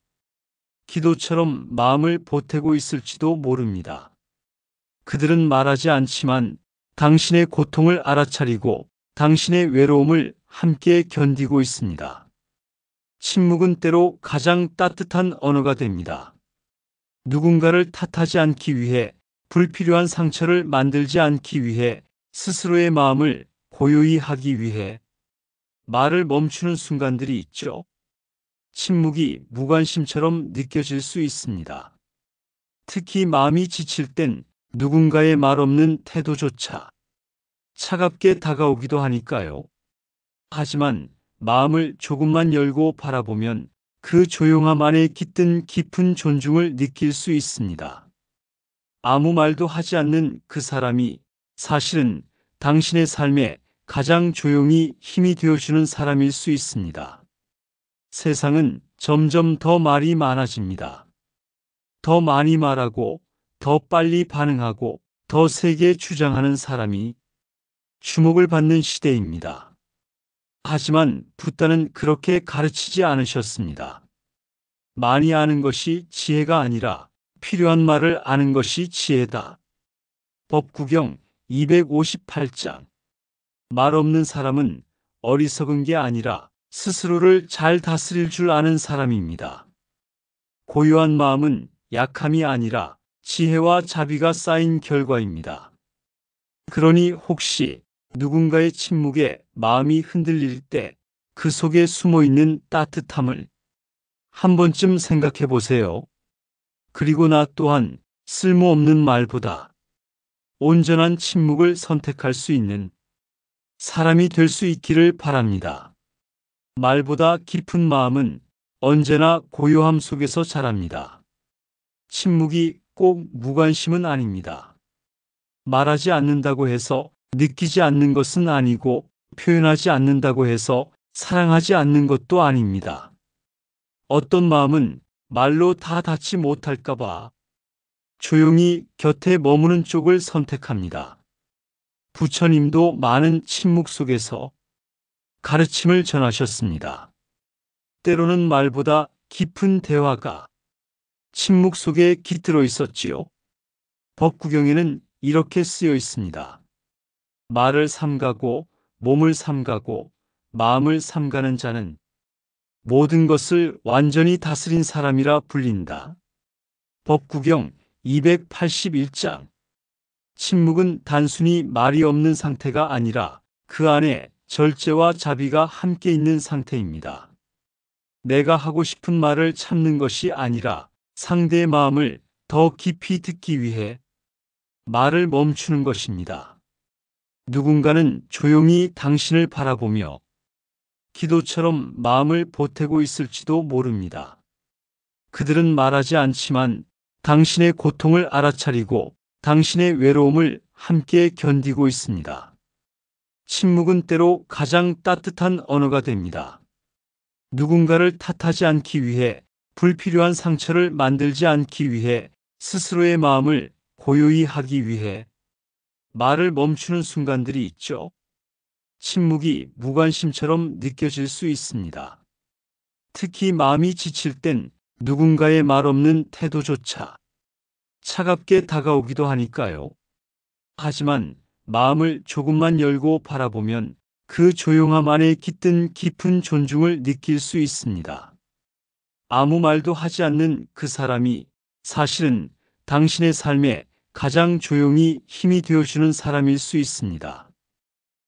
기도처럼 마음을 보태고 있을지도 모릅니다. 그들은 말하지 않지만 당신의 고통을 알아차리고 당신의 외로움을 함께 견디고 있습니다. 침묵은 때로 가장 따뜻한 언어가 됩니다. 누군가를 탓하지 않기 위해, 불필요한 상처를 만들지 않기 위해, 스스로의 마음을 고요히 하기 위해 말을 멈추는 순간들이 있죠. 침묵이 무관심처럼 느껴질 수 있습니다. 특히 마음이 지칠 땐 누군가의 말 없는 태도조차 차갑게 다가오기도 하니까요. 하지만 마음을 조금만 열고 바라보면 그 조용함 안에 깃든 깊은 존중을 느낄 수 있습니다. 아무 말도 하지 않는 그 사람이 사실은 당신의 삶에 가장 조용히 힘이 되어주는 사람일 수 있습니다. 세상은 점점 더 말이 많아집니다. 더 많이 말하고, 더 빨리 반응하고, 더 세게 주장하는 사람이 주목을 받는 시대입니다. 하지만 붓다는 그렇게 가르치지 않으셨습니다. 많이 아는 것이 지혜가 아니라 필요한 말을 아는 것이 지혜다. 법구경 258장. 말 없는 사람은 어리석은 게 아니라 스스로를 잘 다스릴 줄 아는 사람입니다. 고요한 마음은 약함이 아니라 지혜와 자비가 쌓인 결과입니다. 그러니 혹시 누군가의 침묵에 마음이 흔들릴 때 그 속에 숨어 있는 따뜻함을 한 번쯤 생각해 보세요. 그리고 나 또한 쓸모없는 말보다 온전한 침묵을 선택할 수 있는 사람이 될 수 있기를 바랍니다. 말보다 깊은 마음은 언제나 고요함 속에서 자랍니다. 침묵이 꼭 무관심은 아닙니다. 말하지 않는다고 해서 느끼지 않는 것은 아니고 표현하지 않는다고 해서 사랑하지 않는 것도 아닙니다. 어떤 마음은 말로 다 닿지 못할까봐 조용히 곁에 머무는 쪽을 선택합니다. 부처님도 많은 침묵 속에서 가르침을 전하셨습니다. 때로는 말보다 깊은 대화가 침묵 속에 깃들어 있었지요. 법구경에는 이렇게 쓰여 있습니다. 말을 삼가고 몸을 삼가고 마음을 삼가는 자는 모든 것을 완전히 다스린 사람이라 불린다. 법구경 281장. 침묵은 단순히 말이 없는 상태가 아니라 그 안에 절제와 자비가 함께 있는 상태입니다. 내가 하고 싶은 말을 참는 것이 아니라 상대의 마음을 더 깊이 듣기 위해 말을 멈추는 것입니다. 누군가는 조용히 당신을 바라보며 기도처럼 마음을 보태고 있을지도 모릅니다. 그들은 말하지 않지만 당신의 고통을 알아차리고 당신의 외로움을 함께 견디고 있습니다. 침묵은 때로 가장 따뜻한 언어가 됩니다. 누군가를 탓하지 않기 위해, 불필요한 상처를 만들지 않기 위해, 스스로의 마음을 고요히 하기 위해 말을 멈추는 순간들이 있죠. 침묵이 무관심처럼 느껴질 수 있습니다. 특히 마음이 지칠 땐 누군가의 말 없는 태도조차 차갑게 다가오기도 하니까요. 하지만 마음을 조금만 열고 바라보면 그 조용함 안에 깃든 깊은 존중을 느낄 수 있습니다. 아무 말도 하지 않는 그 사람이 사실은 당신의 삶에 가장 조용히 힘이 되어주는 사람일 수 있습니다.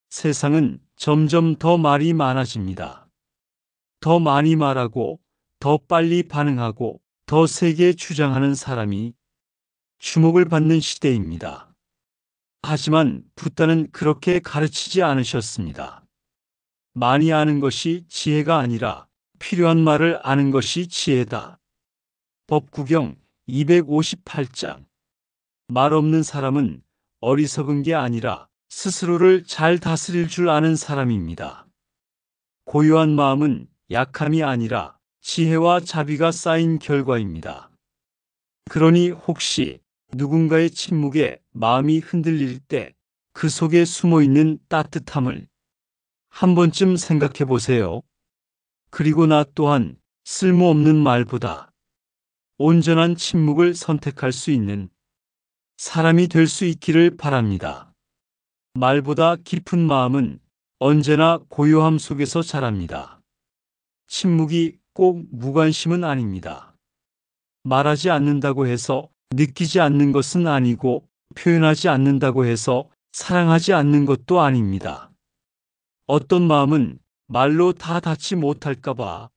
세상은 점점 더 말이 많아집니다. 더 많이 말하고, 더 빨리 반응하고, 더 세게 주장하는 사람이 주목을 받는 시대입니다. 하지만 붓다는 그렇게 가르치지 않으셨습니다. 많이 아는 것이 지혜가 아니라 필요한 말을 아는 것이 지혜다. 법구경 258장. 말 없는 사람은 어리석은 게 아니라 스스로를 잘 다스릴 줄 아는 사람입니다. 고요한 마음은 약함이 아니라 지혜와 자비가 쌓인 결과입니다. 그러니 혹시 누군가의 침묵에 마음이 흔들릴 때 그 속에 숨어 있는 따뜻함을 한 번쯤 생각해 보세요. 그리고 나 또한 쓸모없는 말보다 온전한 침묵을 선택할 수 있는 사람이 될 수 있기를 바랍니다. 말보다 깊은 마음은 언제나 고요함 속에서 자랍니다. 침묵이 꼭 무관심은 아닙니다. 말하지 않는다고 해서 느끼지 않는 것은 아니고 표현하지 않는다고 해서 사랑하지 않는 것도 아닙니다. 어떤 마음은 말로 다 닿지 못할까봐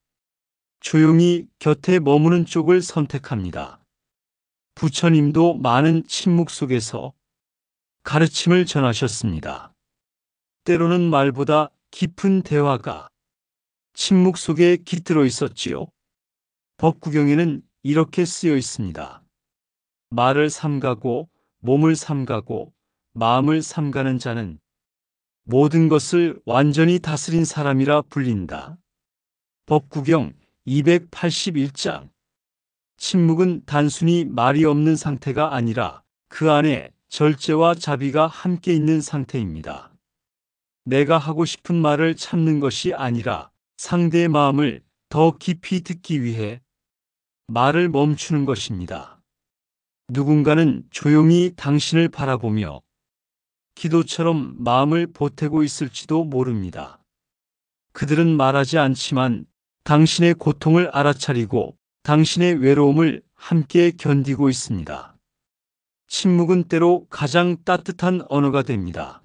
조용히 곁에 머무는 쪽을 선택합니다. 부처님도 많은 침묵 속에서 가르침을 전하셨습니다. 때로는 말보다 깊은 대화가 침묵 속에 깃들어 있었지요. 법구경에는 이렇게 쓰여 있습니다. 말을 삼가고 몸을 삼가고 마음을 삼가는 자는 모든 것을 완전히 다스린 사람이라 불린다. 법구경 281장. 침묵은 단순히 말이 없는 상태가 아니라 그 안에 절제와 자비가 함께 있는 상태입니다. 내가 하고 싶은 말을 참는 것이 아니라 상대의 마음을 더 깊이 듣기 위해 말을 멈추는 것입니다. 누군가는 조용히 당신을 바라보며 기도처럼 마음을 보태고 있을지도 모릅니다. 그들은 말하지 않지만 당신의 고통을 알아차리고 당신의 외로움을 함께 견디고 있습니다. 침묵은 때로 가장 따뜻한 언어가 됩니다.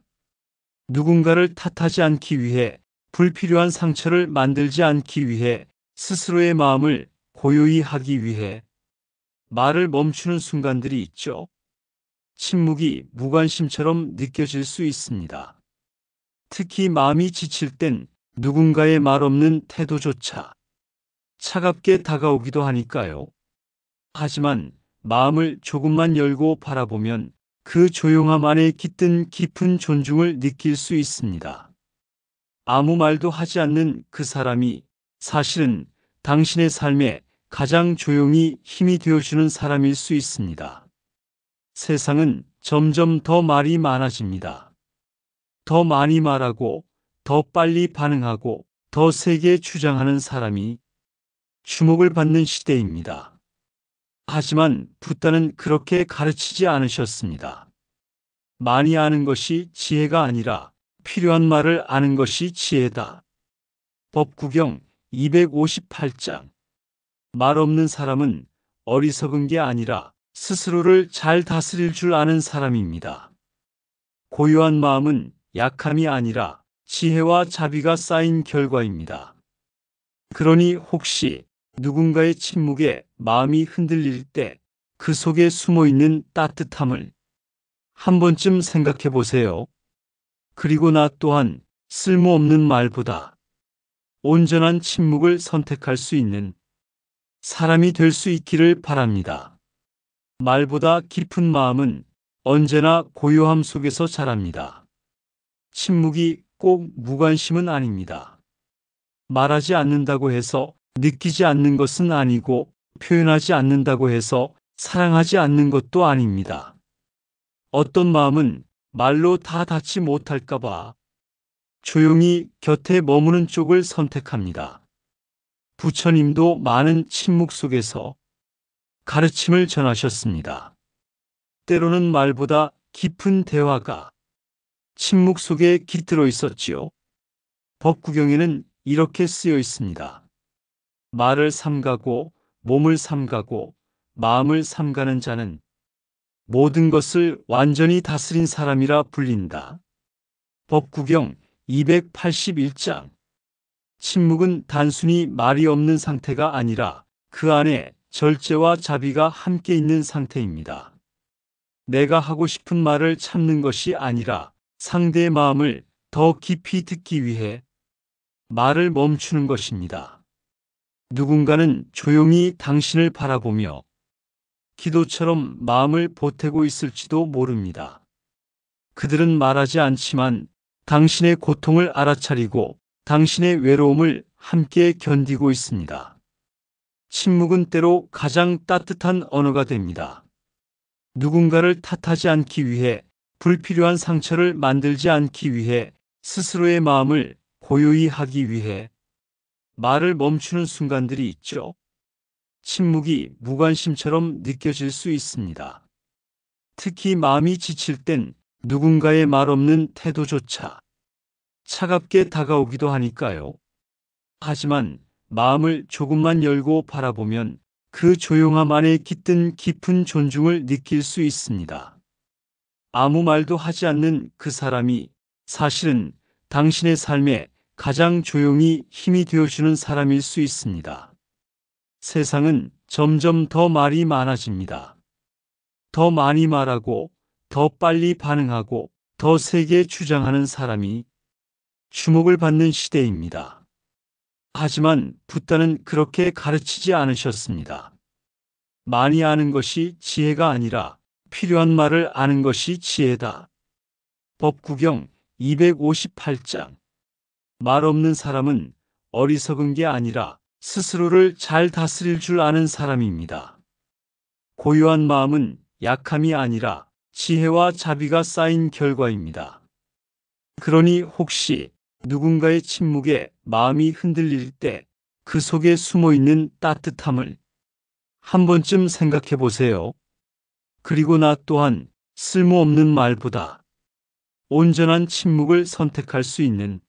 누군가를 탓하지 않기 위해, 불필요한 상처를 만들지 않기 위해, 스스로의 마음을 고요히 하기 위해 말을 멈추는 순간들이 있죠. 침묵이 무관심처럼 느껴질 수 있습니다. 특히 마음이 지칠 땐 누군가의 말 없는 태도조차 차갑게 다가오기도 하니까요. 하지만 마음을 조금만 열고 바라보면 그 조용함 안에 깃든 깊은 존중을 느낄 수 있습니다. 아무 말도 하지 않는 그 사람이 사실은 당신의 삶에 가장 조용히 힘이 되어주는 사람일 수 있습니다. 세상은 점점 더 말이 많아집니다. 더 많이 말하고, 더 빨리 반응하고, 더 세게 주장하는 사람이 주목을 받는 시대입니다. 하지만 붓다는 그렇게 가르치지 않으셨습니다. 많이 아는 것이 지혜가 아니라 필요한 말을 아는 것이 지혜다. 법구경 258장. 말 없는 사람은 어리석은 게 아니라 스스로를 잘 다스릴 줄 아는 사람입니다. 고요한 마음은 약함이 아니라 지혜와 자비가 쌓인 결과입니다. 그러니 혹시 누군가의 침묵에 마음이 흔들릴 때 그 속에 숨어 있는 따뜻함을 한 번쯤 생각해 보세요. 그리고 나 또한 쓸모없는 말보다 온전한 침묵을 선택할 수 있는 사람이 될 수 있기를 바랍니다. 말보다 깊은 마음은 언제나 고요함 속에서 자랍니다. 침묵이 꼭 무관심은 아닙니다. 말하지 않는다고 해서 느끼지 않는 것은 아니고 표현하지 않는다고 해서 사랑하지 않는 것도 아닙니다. 어떤 마음은 말로 다 닿지 못할까봐 조용히 곁에 머무는 쪽을 선택합니다. 부처님도 많은 침묵 속에서 가르침을 전하셨습니다. 때로는 말보다 깊은 대화가 침묵 속에 깃들어 있었지요. 법구경에는 이렇게 쓰여 있습니다. 말을 삼가고 몸을 삼가고 마음을 삼가는 자는 모든 것을 완전히 다스린 사람이라 불린다. 법구경 281장. 침묵은 단순히 말이 없는 상태가 아니라 그 안에 절제와 자비가 함께 있는 상태입니다. 내가 하고 싶은 말을 참는 것이 아니라 상대의 마음을 더 깊이 듣기 위해 말을 멈추는 것입니다. 누군가는 조용히 당신을 바라보며 기도처럼 마음을 보태고 있을지도 모릅니다. 그들은 말하지 않지만 당신의 고통을 알아차리고 당신의 외로움을 함께 견디고 있습니다. 침묵은 때로 가장 따뜻한 언어가 됩니다. 누군가를 탓하지 않기 위해, 불필요한 상처를 만들지 않기 위해, 스스로의 마음을 고요히 하기 위해 말을 멈추는 순간들이 있죠. 침묵이 무관심처럼 느껴질 수 있습니다. 특히 마음이 지칠 땐 누군가의 말 없는 태도조차 차갑게 다가오기도 하니까요. 하지만 마음을 조금만 열고 바라보면 그 조용함 안에 깃든 깊은 존중을 느낄 수 있습니다. 아무 말도 하지 않는 그 사람이 사실은 당신의 삶에 가장 조용히 힘이 되어주는 사람일 수 있습니다. 세상은 점점 더 말이 많아집니다. 더 많이 말하고, 더 빨리 반응하고, 더 세게 주장하는 사람이 주목을 받는 시대입니다. 하지만 붓다는 그렇게 가르치지 않으셨습니다. 많이 아는 것이 지혜가 아니라 필요한 말을 아는 것이 지혜다. 법구경 258장. 말 없는 사람은 어리석은 게 아니라 스스로를 잘 다스릴 줄 아는 사람입니다. 고요한 마음은 약함이 아니라 지혜와 자비가 쌓인 결과입니다. 그러니 혹시 누군가의 침묵에 마음이 흔들릴 때 그 속에 숨어 있는 따뜻함을 한 번쯤 생각해 보세요. 그리고 나 또한 쓸모없는 말보다 온전한 침묵을 선택할 수 있는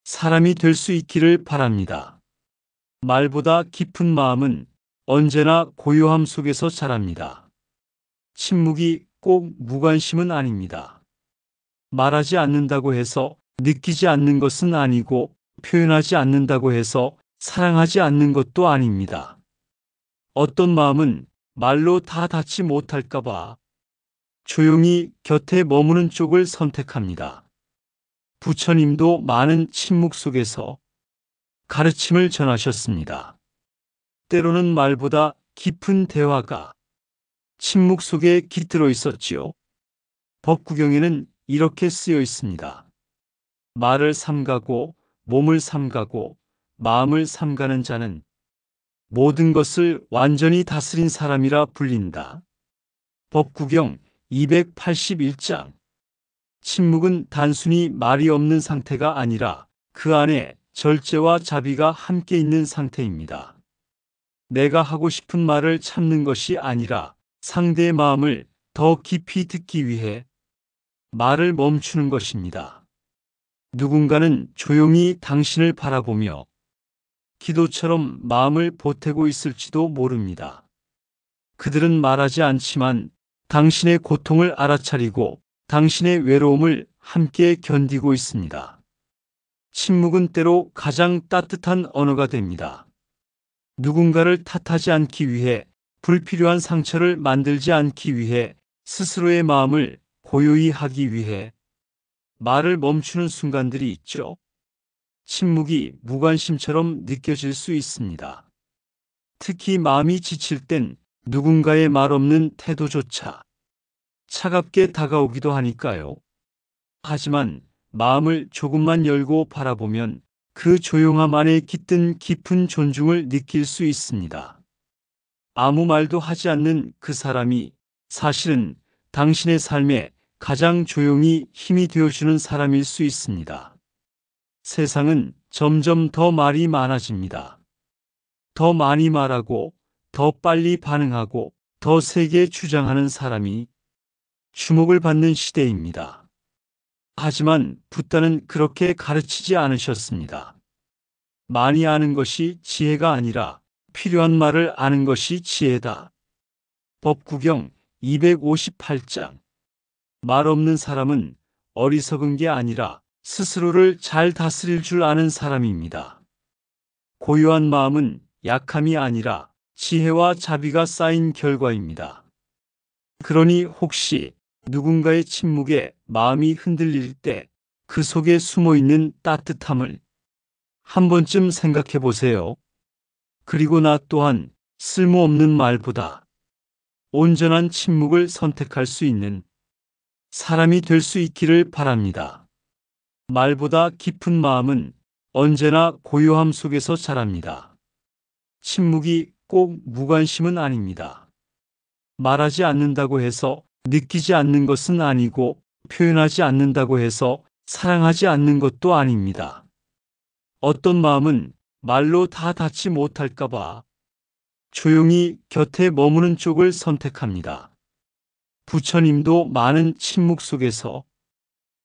사람이 될 수 있기를 바랍니다. 말보다 깊은 마음은 언제나 고요함 속에서 자랍니다. 침묵이 꼭 무관심은 아닙니다. 말하지 않는다고 해서 느끼지 않는 것은 아니고 표현하지 않는다고 해서 사랑하지 않는 것도 아닙니다. 어떤 마음은 말로 다 닿지 못할까봐 조용히 곁에 머무는 쪽을 선택합니다. 부처님도 많은 침묵 속에서 가르침을 전하셨습니다. 때로는 말보다 깊은 대화가 침묵 속에 깃들어 있었지요. 법구경에는 이렇게 쓰여 있습니다. 말을 삼가고 몸을 삼가고 마음을 삼가는 자는 모든 것을 완전히 다스린 사람이라 불린다. 법구경 281장. 침묵은 단순히 말이 없는 상태가 아니라 그 안에 절제와 자비가 함께 있는 상태입니다. 내가 하고 싶은 말을 참는 것이 아니라 상대의 마음을 더 깊이 듣기 위해 말을 멈추는 것입니다. 누군가는 조용히 당신을 바라보며 기도처럼 마음을 보태고 있을지도 모릅니다. 그들은 말하지 않지만 당신의 고통을 알아차리고 당신의 외로움을 함께 견디고 있습니다. 침묵은 때로 가장 따뜻한 언어가 됩니다. 누군가를 탓하지 않기 위해, 불필요한 상처를 만들지 않기 위해, 스스로의 마음을 고요히 하기 위해 말을 멈추는 순간들이 있죠. 침묵이 무관심처럼 느껴질 수 있습니다. 특히 마음이 지칠 땐 누군가의 말 없는 태도조차 차갑게 다가오기도 하니까요. 하지만 마음을 조금만 열고 바라보면 그 조용함 안에 깃든 깊은 존중을 느낄 수 있습니다. 아무 말도 하지 않는 그 사람이 사실은 당신의 삶에 가장 조용히 힘이 되어주는 사람일 수 있습니다. 세상은 점점 더 말이 많아집니다. 더 많이 말하고, 더 빨리 반응하고, 더 세게 주장하는 사람이 주목을 받는 시대입니다. 하지만 붓다는 그렇게 가르치지 않으셨습니다. 많이 아는 것이 지혜가 아니라 필요한 말을 아는 것이 지혜다. 법구경 258장. 말 없는 사람은 어리석은 게 아니라 스스로를 잘 다스릴 줄 아는 사람입니다. 고요한 마음은 약함이 아니라 지혜와 자비가 쌓인 결과입니다. 그러니 혹시 누군가의 침묵에 마음이 흔들릴 때 그 속에 숨어 있는 따뜻함을 한 번쯤 생각해 보세요. 그리고 나 또한 쓸모없는 말보다 온전한 침묵을 선택할 수 있는 사람이 될 수 있기를 바랍니다. 말보다 깊은 마음은 언제나 고요함 속에서 자랍니다. 침묵이 꼭 무관심은 아닙니다. 말하지 않는다고 해서 느끼지 않는 것은 아니고 표현하지 않는다고 해서 사랑하지 않는 것도 아닙니다. 어떤 마음은 말로 다 닿지 못할까봐 조용히 곁에 머무는 쪽을 선택합니다. 부처님도 많은 침묵 속에서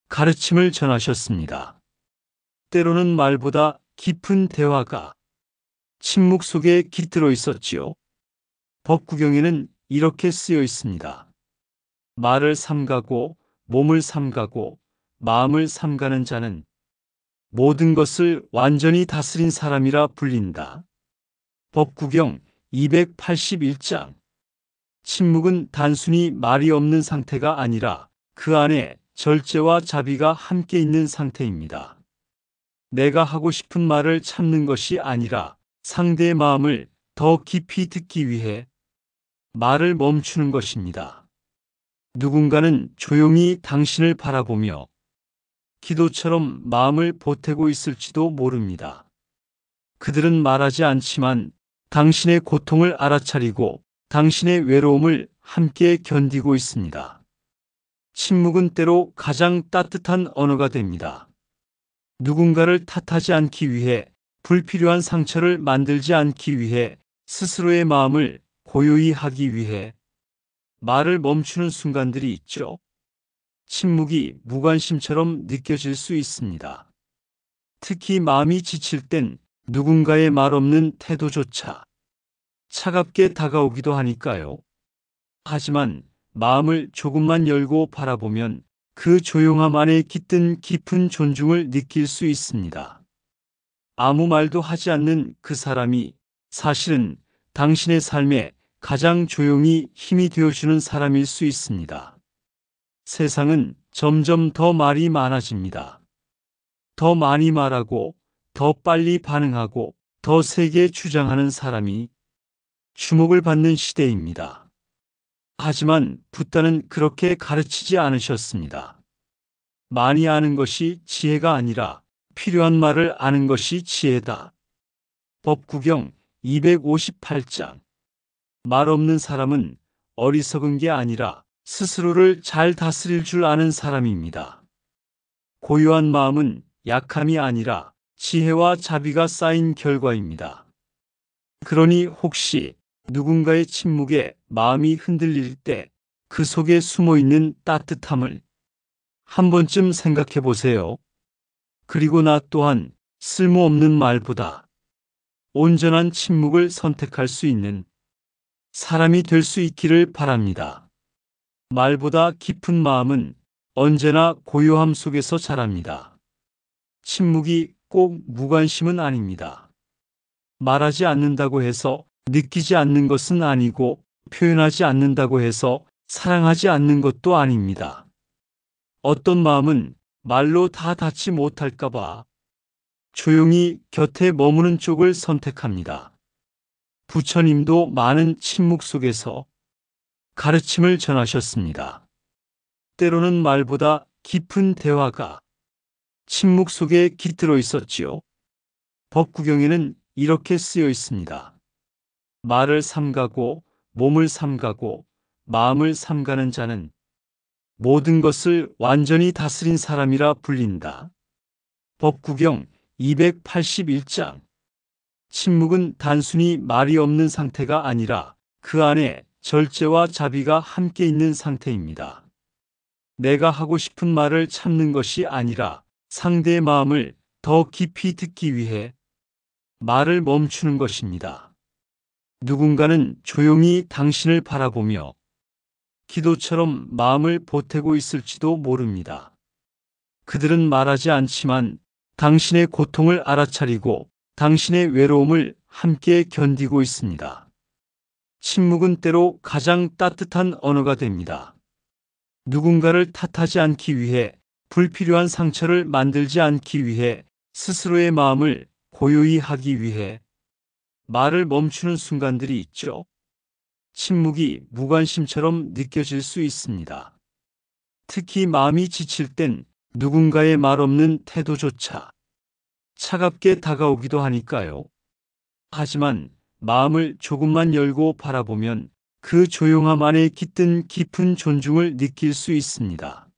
가르침을 전하셨습니다. 때로는 말보다 깊은 대화가 침묵 속에 깃들어 있었지요. 법구경에는 이렇게 쓰여 있습니다. 말을 삼가고 몸을 삼가고 마음을 삼가는 자는 모든 것을 완전히 다스린 사람이라 불린다. 법구경 281장. 침묵은 단순히 말이 없는 상태가 아니라 그 안에 절제와 자비가 함께 있는 상태입니다. 내가 하고 싶은 말을 참는 것이 아니라 상대의 마음을 더 깊이 듣기 위해 말을 멈추는 것입니다. 누군가는 조용히 당신을 바라보며 기도처럼 마음을 보태고 있을지도 모릅니다. 그들은 말하지 않지만 당신의 고통을 알아차리고 당신의 외로움을 함께 견디고 있습니다. 침묵은 때로 가장 따뜻한 언어가 됩니다. 누군가를 탓하지 않기 위해, 불필요한 상처를 만들지 않기 위해, 스스로의 마음을 고요히 하기 위해 말을 멈추는 순간들이 있죠. 침묵이 무관심처럼 느껴질 수 있습니다. 특히 마음이 지칠 땐 누군가의 말 없는 태도조차 차갑게 다가오기도 하니까요. 하지만 마음을 조금만 열고 바라보면 그 조용함 안에 깃든 깊은 존중을 느낄 수 있습니다. 아무 말도 하지 않는 그 사람이 사실은 당신의 삶에 가장 조용히 힘이 되어주는 사람일 수 있습니다. 세상은 점점 더 말이 많아집니다. 더 많이 말하고, 더 빨리 반응하고, 더 세게 주장하는 사람이 주목을 받는 시대입니다. 하지만 붓다는 그렇게 가르치지 않으셨습니다. 많이 아는 것이 지혜가 아니라 필요한 말을 아는 것이 지혜다. 법구경 258장. 말 없는 사람은 어리석은 게 아니라 스스로를 잘 다스릴 줄 아는 사람입니다. 고요한 마음은 약함이 아니라 지혜와 자비가 쌓인 결과입니다. 그러니 혹시 누군가의 침묵에 마음이 흔들릴 때 그 속에 숨어 있는 따뜻함을 한 번쯤 생각해 보세요. 그리고 나 또한 쓸모없는 말보다 온전한 침묵을 선택할 수 있는 사람이 될 수 있기를 바랍니다. 말보다 깊은 마음은 언제나 고요함 속에서 자랍니다. 침묵이 꼭 무관심은 아닙니다. 말하지 않는다고 해서 느끼지 않는 것은 아니고 표현하지 않는다고 해서 사랑하지 않는 것도 아닙니다. 어떤 마음은 말로 다 닿지 못할까봐 조용히 곁에 머무는 쪽을 선택합니다. 부처님도 많은 침묵 속에서 가르침을 전하셨습니다. 때로는 말보다 깊은 대화가 침묵 속에 깃들어 있었지요. 법구경에는 이렇게 쓰여 있습니다. 말을 삼가고 몸을 삼가고 마음을 삼가는 자는 모든 것을 완전히 다스린 사람이라 불린다. 법구경 281장. 침묵은 단순히 말이 없는 상태가 아니라 그 안에 절제와 자비가 함께 있는 상태입니다. 내가 하고 싶은 말을 참는 것이 아니라 상대의 마음을 더 깊이 듣기 위해 말을 멈추는 것입니다. 누군가는 조용히 당신을 바라보며 기도처럼 마음을 보태고 있을지도 모릅니다. 그들은 말하지 않지만 당신의 고통을 알아차리고 당신의 외로움을 함께 견디고 있습니다. 침묵은 때로 가장 따뜻한 언어가 됩니다. 누군가를 탓하지 않기 위해, 불필요한 상처를 만들지 않기 위해, 스스로의 마음을 고요히 하기 위해 말을 멈추는 순간들이 있죠. 침묵이 무관심처럼 느껴질 수 있습니다. 특히 마음이 지칠 땐 누군가의 말 없는 태도조차 차갑게 다가오기도 하니까요. 하지만 마음을 조금만 열고 바라보면 그 조용함 안에 깃든 깊은 존중을 느낄 수 있습니다.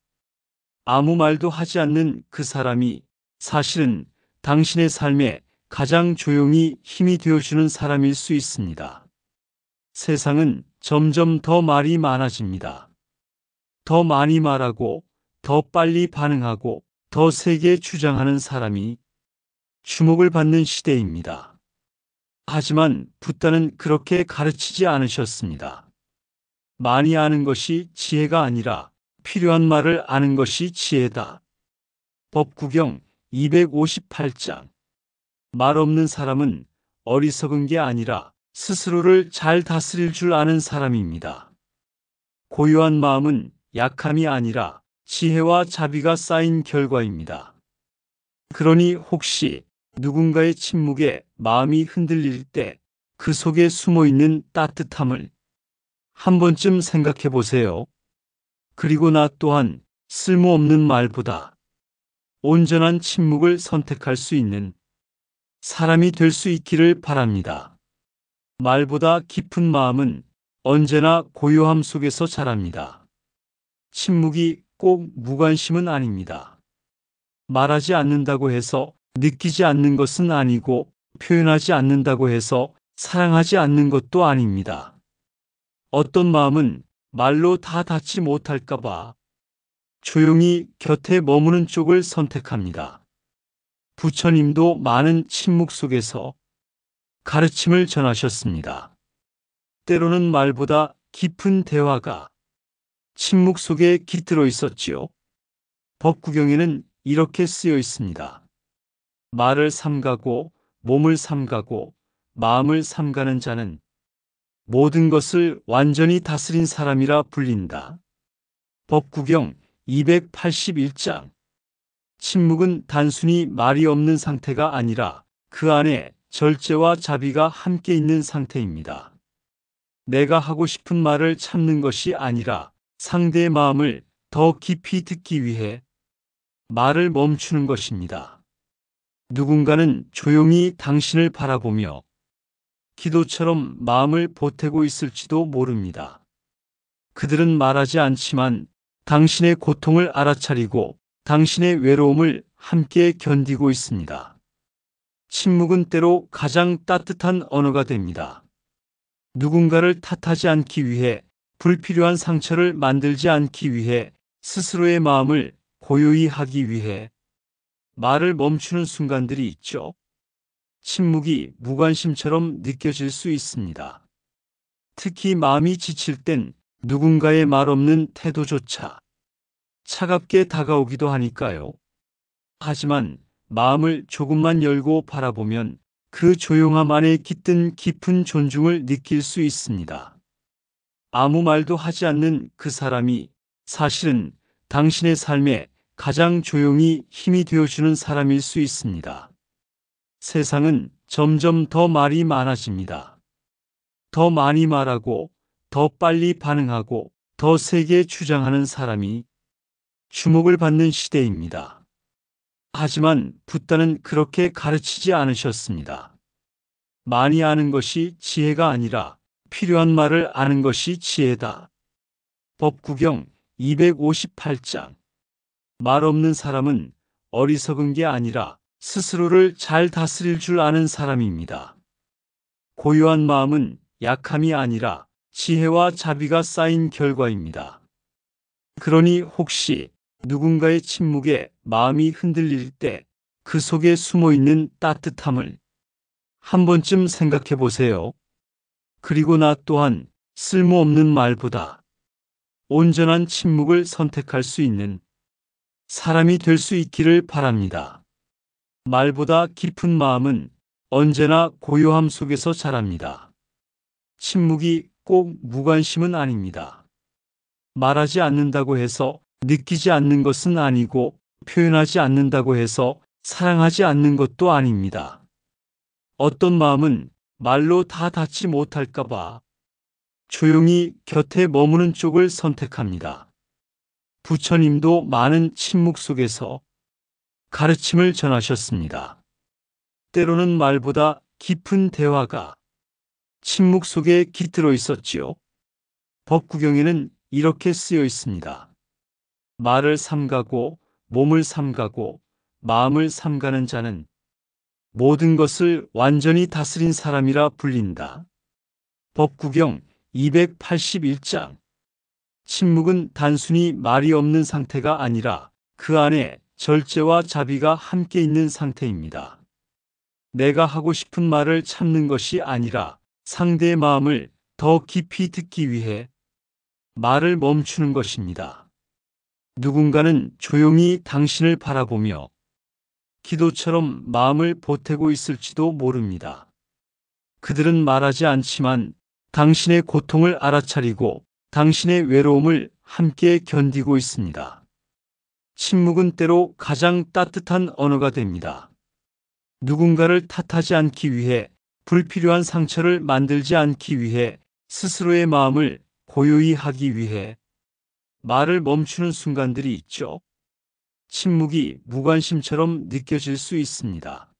아무 말도 하지 않는 그 사람이 사실은 당신의 삶에 가장 조용히 힘이 되어주는 사람일 수 있습니다. 세상은 점점 더 말이 많아집니다. 더 많이 말하고, 더 빨리 반응하고, 더 세게 주장하는 사람이 주목을 받는 시대입니다. 하지만 붓다는 그렇게 가르치지 않으셨습니다. 많이 아는 것이 지혜가 아니라 필요한 말을 아는 것이 지혜다. 법구경 258장. 말 없는 사람은 어리석은 게 아니라 스스로를 잘 다스릴 줄 아는 사람입니다. 고요한 마음은 약함이 아니라 지혜와 자비가 쌓인 결과입니다. 그러니 혹시 누군가의 침묵에 마음이 흔들릴 때 그 속에 숨어 있는 따뜻함을 한 번쯤 생각해 보세요. 그리고 나 또한 쓸모없는 말보다 온전한 침묵을 선택할 수 있는 사람이 될 수 있기를 바랍니다. 말보다 깊은 마음은 언제나 고요함 속에서 자랍니다. 침묵이 꼭 무관심은 아닙니다. 말하지 않는다고 해서 느끼지 않는 것은 아니고 표현하지 않는다고 해서 사랑하지 않는 것도 아닙니다. 어떤 마음은 말로 다 닿지 못할까봐 조용히 곁에 머무는 쪽을 선택합니다. 부처님도 많은 침묵 속에서 가르침을 전하셨습니다. 때로는 말보다 깊은 대화가 침묵 속에 깃들어 있었지요. 법구경에는 이렇게 쓰여 있습니다. 말을 삼가고 몸을 삼가고 마음을 삼가는 자는 모든 것을 완전히 다스린 사람이라 불린다. 법구경 281장. 침묵은 단순히 말이 없는 상태가 아니라 그 안에 절제와 자비가 함께 있는 상태입니다. 내가 하고 싶은 말을 참는 것이 아니라 상대의 마음을 더 깊이 듣기 위해 말을 멈추는 것입니다. 누군가는 조용히 당신을 바라보며 기도처럼 마음을 보태고 있을지도 모릅니다. 그들은 말하지 않지만 당신의 고통을 알아차리고 당신의 외로움을 함께 견디고 있습니다. 침묵은 때로 가장 따뜻한 언어가 됩니다. 누군가를 탓하지 않기 위해, 불필요한 상처를 만들지 않기 위해, 스스로의 마음을 고요히 하기 위해 말을 멈추는 순간들이 있죠. 침묵이 무관심처럼 느껴질 수 있습니다. 특히 마음이 지칠 땐 누군가의 말 없는 태도조차 차갑게 다가오기도 하니까요. 하지만 마음을 조금만 열고 바라보면 그 조용함 안에 깃든 깊은 존중을 느낄 수 있습니다. 아무 말도 하지 않는 그 사람이 사실은 당신의 삶에 가장 조용히 힘이 되어주는 사람일 수 있습니다. 세상은 점점 더 말이 많아집니다. 더 많이 말하고, 더 빨리 반응하고, 더 세게 주장하는 사람이 주목을 받는 시대입니다. 하지만 붓다는 그렇게 가르치지 않으셨습니다. 많이 아는 것이 지혜가 아니라 필요한 말을 아는 것이 지혜다. 법구경 258장. 말 없는 사람은 어리석은 게 아니라 스스로를 잘 다스릴 줄 아는 사람입니다. 고요한 마음은 약함이 아니라 지혜와 자비가 쌓인 결과입니다. 그러니 혹시 누군가의 침묵에 마음이 흔들릴 때 그 속에 숨어 있는 따뜻함을 한 번쯤 생각해 보세요. 그리고 나 또한 쓸모없는 말보다 온전한 침묵을 선택할 수 있는 사람이 될 수 있기를 바랍니다. 말보다 깊은 마음은 언제나 고요함 속에서 자랍니다. 침묵이 꼭 무관심은 아닙니다. 말하지 않는다고 해서 느끼지 않는 것은 아니고 표현하지 않는다고 해서 사랑하지 않는 것도 아닙니다. 어떤 마음은 말로 다 닿지 못할까봐 조용히 곁에 머무는 쪽을 선택합니다. 부처님도 많은 침묵 속에서 가르침을 전하셨습니다. 때로는 말보다 깊은 대화가 침묵 속에 깃들어 있었지요. 법구경에는 이렇게 쓰여 있습니다. 말을 삼가고 몸을 삼가고 마음을 삼가는 자는 모든 것을 완전히 다스린 사람이라 불린다. 법구경 281장. 침묵은 단순히 말이 없는 상태가 아니라 그 안에 절제와 자비가 함께 있는 상태입니다. 내가 하고 싶은 말을 참는 것이 아니라 상대의 마음을 더 깊이 듣기 위해 말을 멈추는 것입니다. 누군가는 조용히 당신을 바라보며 기도처럼 마음을 보태고 있을지도 모릅니다. 그들은 말하지 않지만 당신의 고통을 알아차리고 당신의 외로움을 함께 견디고 있습니다. 침묵은 때로 가장 따뜻한 언어가 됩니다. 누군가를 탓하지 않기 위해, 불필요한 상처를 만들지 않기 위해, 스스로의 마음을 고요히 하기 위해 말을 멈추는 순간들이 있죠. 침묵이 무관심처럼 느껴질 수 있습니다.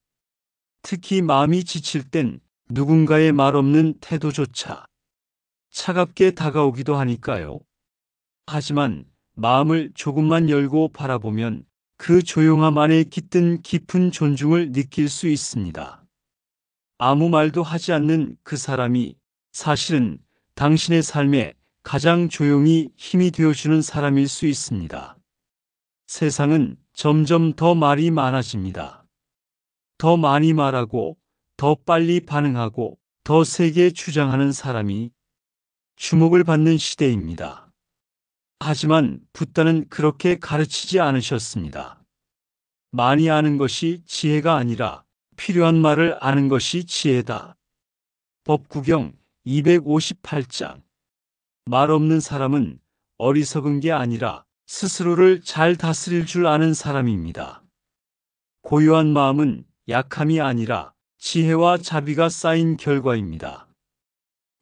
특히 마음이 지칠 땐 누군가의 말 없는 태도조차 차갑게 다가오기도 하니까요. 하지만 마음을 조금만 열고 바라보면 그 조용함 안에 깃든 깊은 존중을 느낄 수 있습니다. 아무 말도 하지 않는 그 사람이 사실은 당신의 삶에 가장 조용히 힘이 되어주는 사람일 수 있습니다. 세상은 점점 더 말이 많아집니다. 더 많이 말하고, 더 빨리 반응하고, 더 세게 주장하는 사람이 주목을 받는 시대입니다. 하지만 붓다는 그렇게 가르치지 않으셨습니다. 많이 아는 것이 지혜가 아니라 필요한 말을 아는 것이 지혜다. 법구경 258장. 말 없는 사람은 어리석은 게 아니라 스스로를 잘 다스릴 줄 아는 사람입니다. 고요한 마음은 약함이 아니라 지혜와 자비가 쌓인 결과입니다.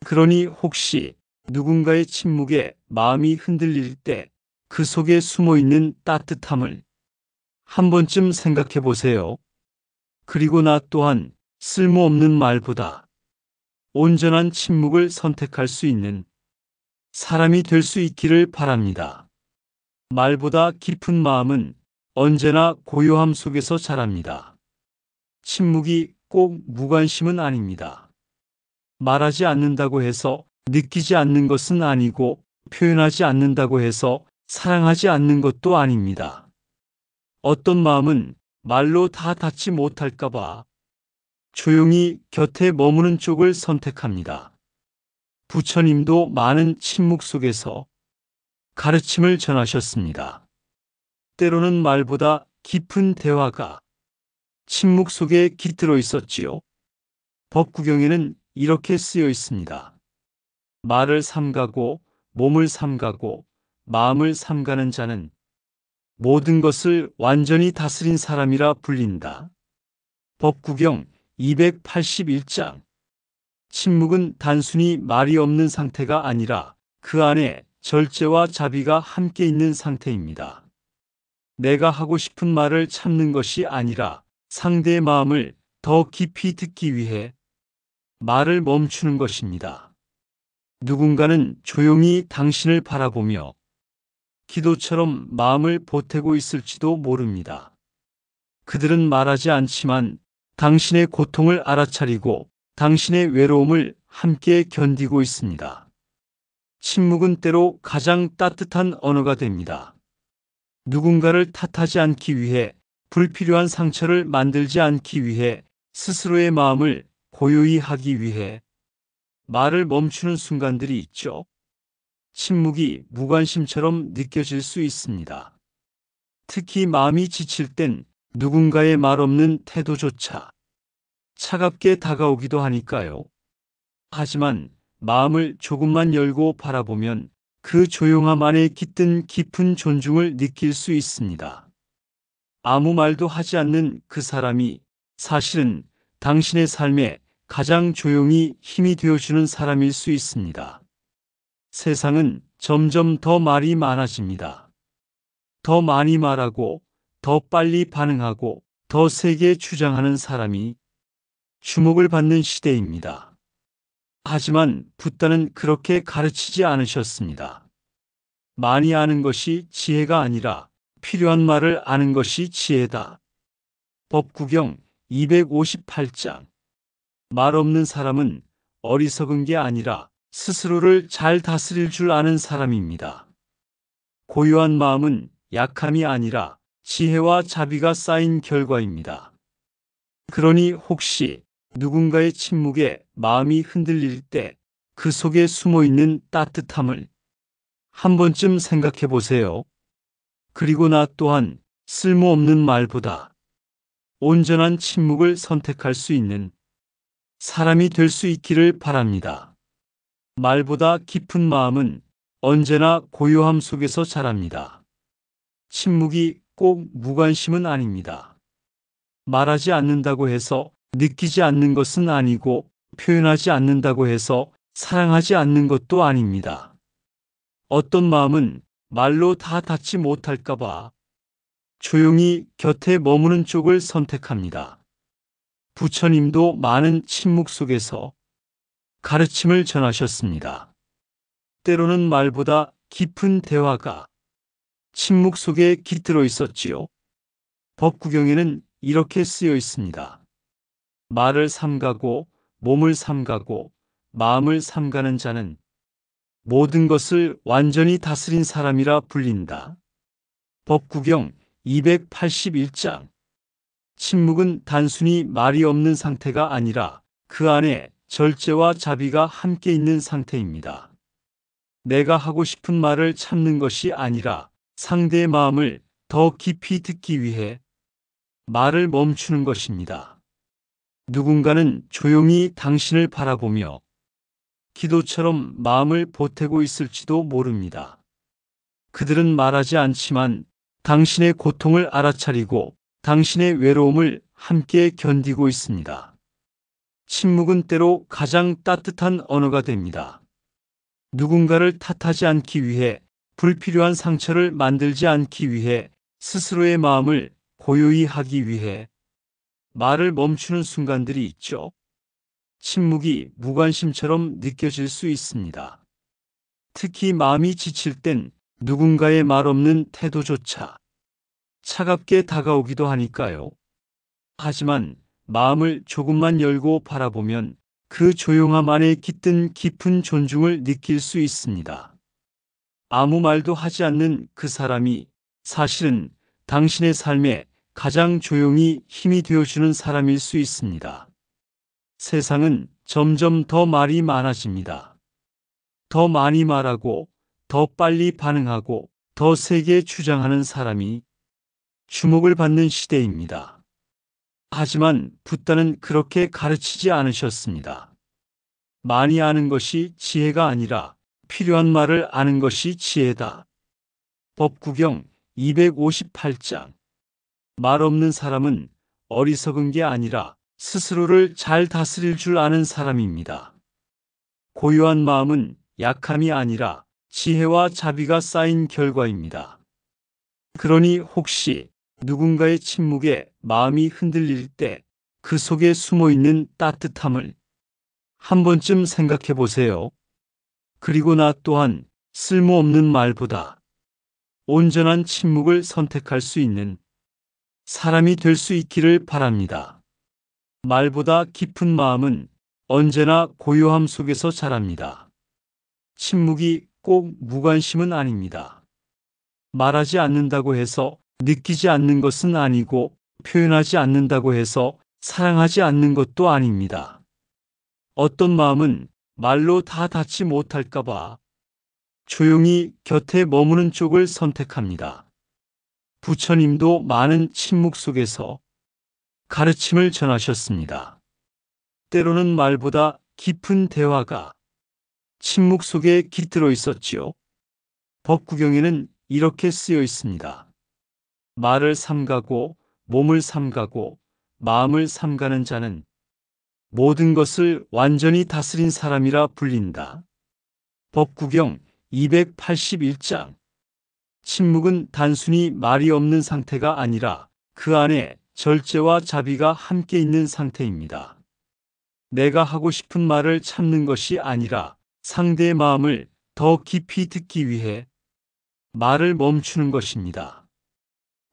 그러니 혹시 누군가의 침묵에 마음이 흔들릴 때 그 속에 숨어 있는 따뜻함을 한 번쯤 생각해 보세요. 그리고 나 또한 쓸모없는 말보다 온전한 침묵을 선택할 수 있는 사람이 될 수 있기를 바랍니다. 말보다 깊은 마음은 언제나 고요함 속에서 자랍니다. 침묵이 꼭 무관심은 아닙니다. 말하지 않는다고 해서 느끼지 않는 것은 아니고 표현하지 않는다고 해서 사랑하지 않는 것도 아닙니다. 어떤 마음은 말로 다 닿지 못할까봐 조용히 곁에 머무는 쪽을 선택합니다. 부처님도 많은 침묵 속에서 가르침을 전하셨습니다. 때로는 말보다 깊은 대화가 침묵 속에 깃들어 있었지요. 법구경에는 이렇게 쓰여 있습니다. 말을 삼가고 몸을 삼가고 마음을 삼가는 자는 모든 것을 완전히 다스린 사람이라 불린다. 법구경 281장. 침묵은 단순히 말이 없는 상태가 아니라 그 안에 절제와 자비가 함께 있는 상태입니다. 내가 하고 싶은 말을 참는 것이 아니라 상대의 마음을 더 깊이 듣기 위해 말을 멈추는 것입니다. 누군가는 조용히 당신을 바라보며 기도처럼 마음을 보태고 있을지도 모릅니다. 그들은 말하지 않지만 당신의 고통을 알아차리고 당신의 외로움을 함께 견디고 있습니다. 침묵은 때로 가장 따뜻한 언어가 됩니다. 누군가를 탓하지 않기 위해, 불필요한 상처를 만들지 않기 위해, 스스로의 마음을 고요히 하기 위해 말을 멈추는 순간들이 있죠. 침묵이 무관심처럼 느껴질 수 있습니다. 특히 마음이 지칠 땐 누군가의 말 없는 태도조차 차갑게 다가오기도 하니까요. 하지만 마음을 조금만 열고 바라보면 그 조용함 안에 깃든 깊은 존중을 느낄 수 있습니다. 아무 말도 하지 않는 그 사람이 사실은 당신의 삶에 가장 조용히 힘이 되어주는 사람일 수 있습니다. 세상은 점점 더 말이 많아집니다. 더 많이 말하고, 더 빨리 반응하고, 더 세게 주장하는 사람이 주목을 받는 시대입니다. 하지만 붓다는 그렇게 가르치지 않으셨습니다. 많이 아는 것이 지혜가 아니라 필요한 말을 아는 것이 지혜다. 법구경 258장. 말 없는 사람은 어리석은 게 아니라 스스로를 잘 다스릴 줄 아는 사람입니다. 고요한 마음은 약함이 아니라 지혜와 자비가 쌓인 결과입니다. 그러니 혹시 누군가의 침묵에 마음이 흔들릴 때 그 속에 숨어 있는 따뜻함을 한 번쯤 생각해 보세요. 그리고 나 또한 쓸모없는 말보다 온전한 침묵을 선택할 수 있는 사람이 될 수 있기를 바랍니다. 말보다 깊은 마음은 언제나 고요함 속에서 자랍니다. 침묵이 꼭 무관심은 아닙니다. 말하지 않는다고 해서 느끼지 않는 것은 아니고, 표현하지 않는다고 해서 사랑하지 않는 것도 아닙니다. 어떤 마음은 말로 다 닿지 못할까봐 조용히 곁에 머무는 쪽을 선택합니다. 부처님도 많은 침묵 속에서 가르침을 전하셨습니다. 때로는 말보다 깊은 대화가 침묵 속에 깃들어 있었지요. 법구경에는 이렇게 쓰여 있습니다. 말을 삼가고, 몸을 삼가고, 마음을 삼가는 자는 모든 것을 완전히 다스린 사람이라 불린다. 법구경 281장. 침묵은 단순히 말이 없는 상태가 아니라 그 안에 절제와 자비가 함께 있는 상태입니다. 내가 하고 싶은 말을 참는 것이 아니라 상대의 마음을 더 깊이 듣기 위해 말을 멈추는 것입니다. 누군가는 조용히 당신을 바라보며 기도처럼 마음을 보태고 있을지도 모릅니다. 그들은 말하지 않지만 당신의 고통을 알아차리고 당신의 외로움을 함께 견디고 있습니다. 침묵은 때로 가장 따뜻한 언어가 됩니다. 누군가를 탓하지 않기 위해, 불필요한 상처를 만들지 않기 위해, 스스로의 마음을 고요히 하기 위해 말을 멈추는 순간들이 있죠. 침묵이 무관심처럼 느껴질 수 있습니다. 특히 마음이 지칠 땐 누군가의 말 없는 태도조차 차갑게 다가오기도 하니까요. 하지만 마음을 조금만 열고 바라보면 그 조용함 안에 깃든 깊은 존중을 느낄 수 있습니다. 아무 말도 하지 않는 그 사람이 사실은 당신의 삶에 가장 조용히 힘이 되어주는 사람일 수 있습니다. 세상은 점점 더 말이 많아집니다. 더 많이 말하고, 더 빨리 반응하고, 더 세게 주장하는 사람이 주목을 받는 시대입니다. 하지만 붓다는 그렇게 가르치지 않으셨습니다. 많이 아는 것이 지혜가 아니라 필요한 말을 아는 것이 지혜다. 법구경 258장. 말 없는 사람은 어리석은 게 아니라 스스로를 잘 다스릴 줄 아는 사람입니다. 고요한 마음은 약함이 아니라 지혜와 자비가 쌓인 결과입니다. 그러니 혹시 누군가의 침묵에 마음이 흔들릴 때 그 속에 숨어 있는 따뜻함을 한 번쯤 생각해 보세요. 그리고 나 또한 쓸모없는 말보다 온전한 침묵을 선택할 수 있는 사람이 될 수 있기를 바랍니다. 말보다 깊은 마음은 언제나 고요함 속에서 자랍니다. 침묵이 꼭 무관심은 아닙니다. 말하지 않는다고 해서 느끼지 않는 것은 아니고 표현하지 않는다고 해서 사랑하지 않는 것도 아닙니다. 어떤 마음은 말로 다 닿지 못할까봐 조용히 곁에 머무는 쪽을 선택합니다. 부처님도 많은 침묵 속에서 가르침을 전하셨습니다. 때로는 말보다 깊은 대화가 침묵 속에 깃들어 있었지요. 법구경에는 이렇게 쓰여 있습니다. 말을 삼가고 몸을 삼가고 마음을 삼가는 자는 모든 것을 완전히 다스린 사람이라 불린다. 법구경 281장. 침묵은 단순히 말이 없는 상태가 아니라 그 안에 절제와 자비가 함께 있는 상태입니다. 내가 하고 싶은 말을 참는 것이 아니라 상대의 마음을 더 깊이 듣기 위해 말을 멈추는 것입니다.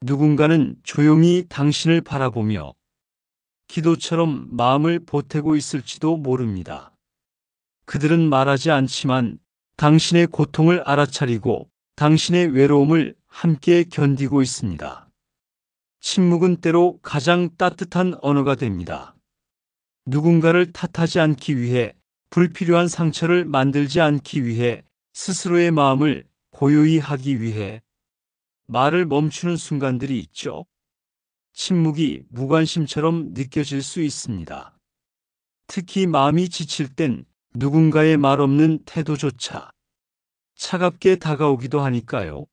누군가는 조용히 당신을 바라보며 기도처럼 마음을 보태고 있을지도 모릅니다. 그들은 말하지 않지만 당신의 고통을 알아차리고 당신의 외로움을 함께 견디고 있습니다. 침묵은 때로 가장 따뜻한 언어가 됩니다. 누군가를 탓하지 않기 위해, 불필요한 상처를 만들지 않기 위해, 스스로의 마음을 고요히 하기 위해 말을 멈추는 순간들이 있죠. 침묵이 무관심처럼 느껴질 수 있습니다. 특히 마음이 지칠 땐 누군가의 말 없는 태도조차 차갑게 다가오기도 하니까요.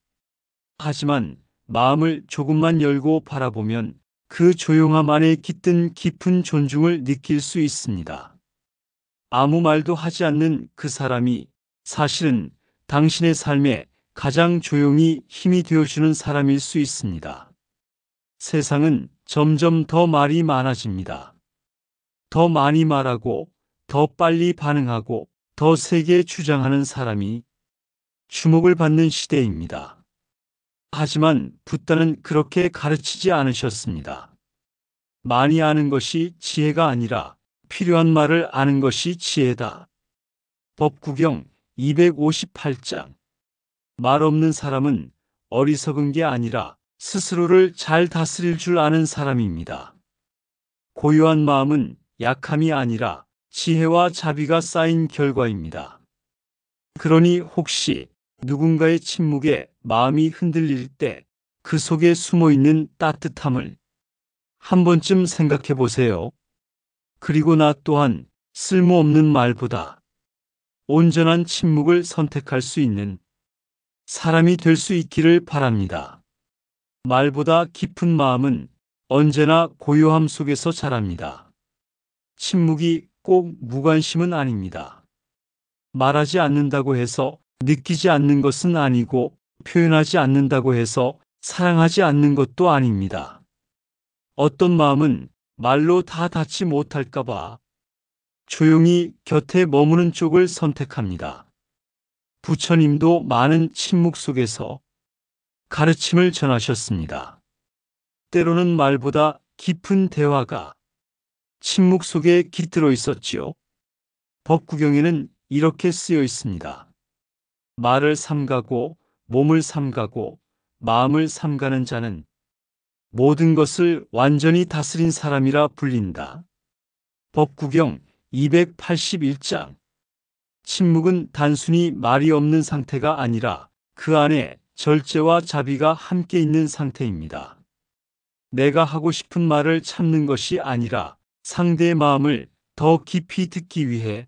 하지만 마음을 조금만 열고 바라보면 그 조용함 안에 깃든 깊은 존중을 느낄 수 있습니다. 아무 말도 하지 않는 그 사람이 사실은 당신의 삶에 가장 조용히 힘이 되어주는 사람일 수 있습니다. 세상은 점점 더 말이 많아집니다. 더 많이 말하고, 더 빨리 반응하고, 더 세게 주장하는 사람이 주목을 받는 시대입니다. 하지만 붓다는 그렇게 가르치지 않으셨습니다. 많이 아는 것이 지혜가 아니라 필요한 말을 아는 것이 지혜다. 법구경 258장. 말 없는 사람은 어리석은 게 아니라 스스로를 잘 다스릴 줄 아는 사람입니다. 고요한 마음은 약함이 아니라 지혜와 자비가 쌓인 결과입니다. 그러니 혹시 누군가의 침묵에 마음이 흔들릴 때 그 속에 숨어 있는 따뜻함을 한 번쯤 생각해 보세요. 그리고 나 또한 쓸모없는 말보다 온전한 침묵을 선택할 수 있는 사람이 될 수 있기를 바랍니다. 말보다 깊은 마음은 언제나 고요함 속에서 자랍니다. 침묵이 꼭 무관심은 아닙니다. 말하지 않는다고 해서 느끼지 않는 것은 아니고 표현하지 않는다고 해서 사랑하지 않는 것도 아닙니다. 어떤 마음은 말로 다 닿지 못할까봐 조용히 곁에 머무는 쪽을 선택합니다. 부처님도 많은 침묵 속에서 가르침을 전하셨습니다. 때로는 말보다 깊은 대화가 침묵 속에 깃들어 있었지요. 법구경에는 이렇게 쓰여 있습니다. 말을 삼가고 몸을 삼가고 마음을 삼가는 자는 모든 것을 완전히 다스린 사람이라 불린다. 법구경 281장. 침묵은 단순히 말이 없는 상태가 아니라 그 안에 절제와 자비가 함께 있는 상태입니다. 내가 하고 싶은 말을 참는 것이 아니라 상대의 마음을 더 깊이 듣기 위해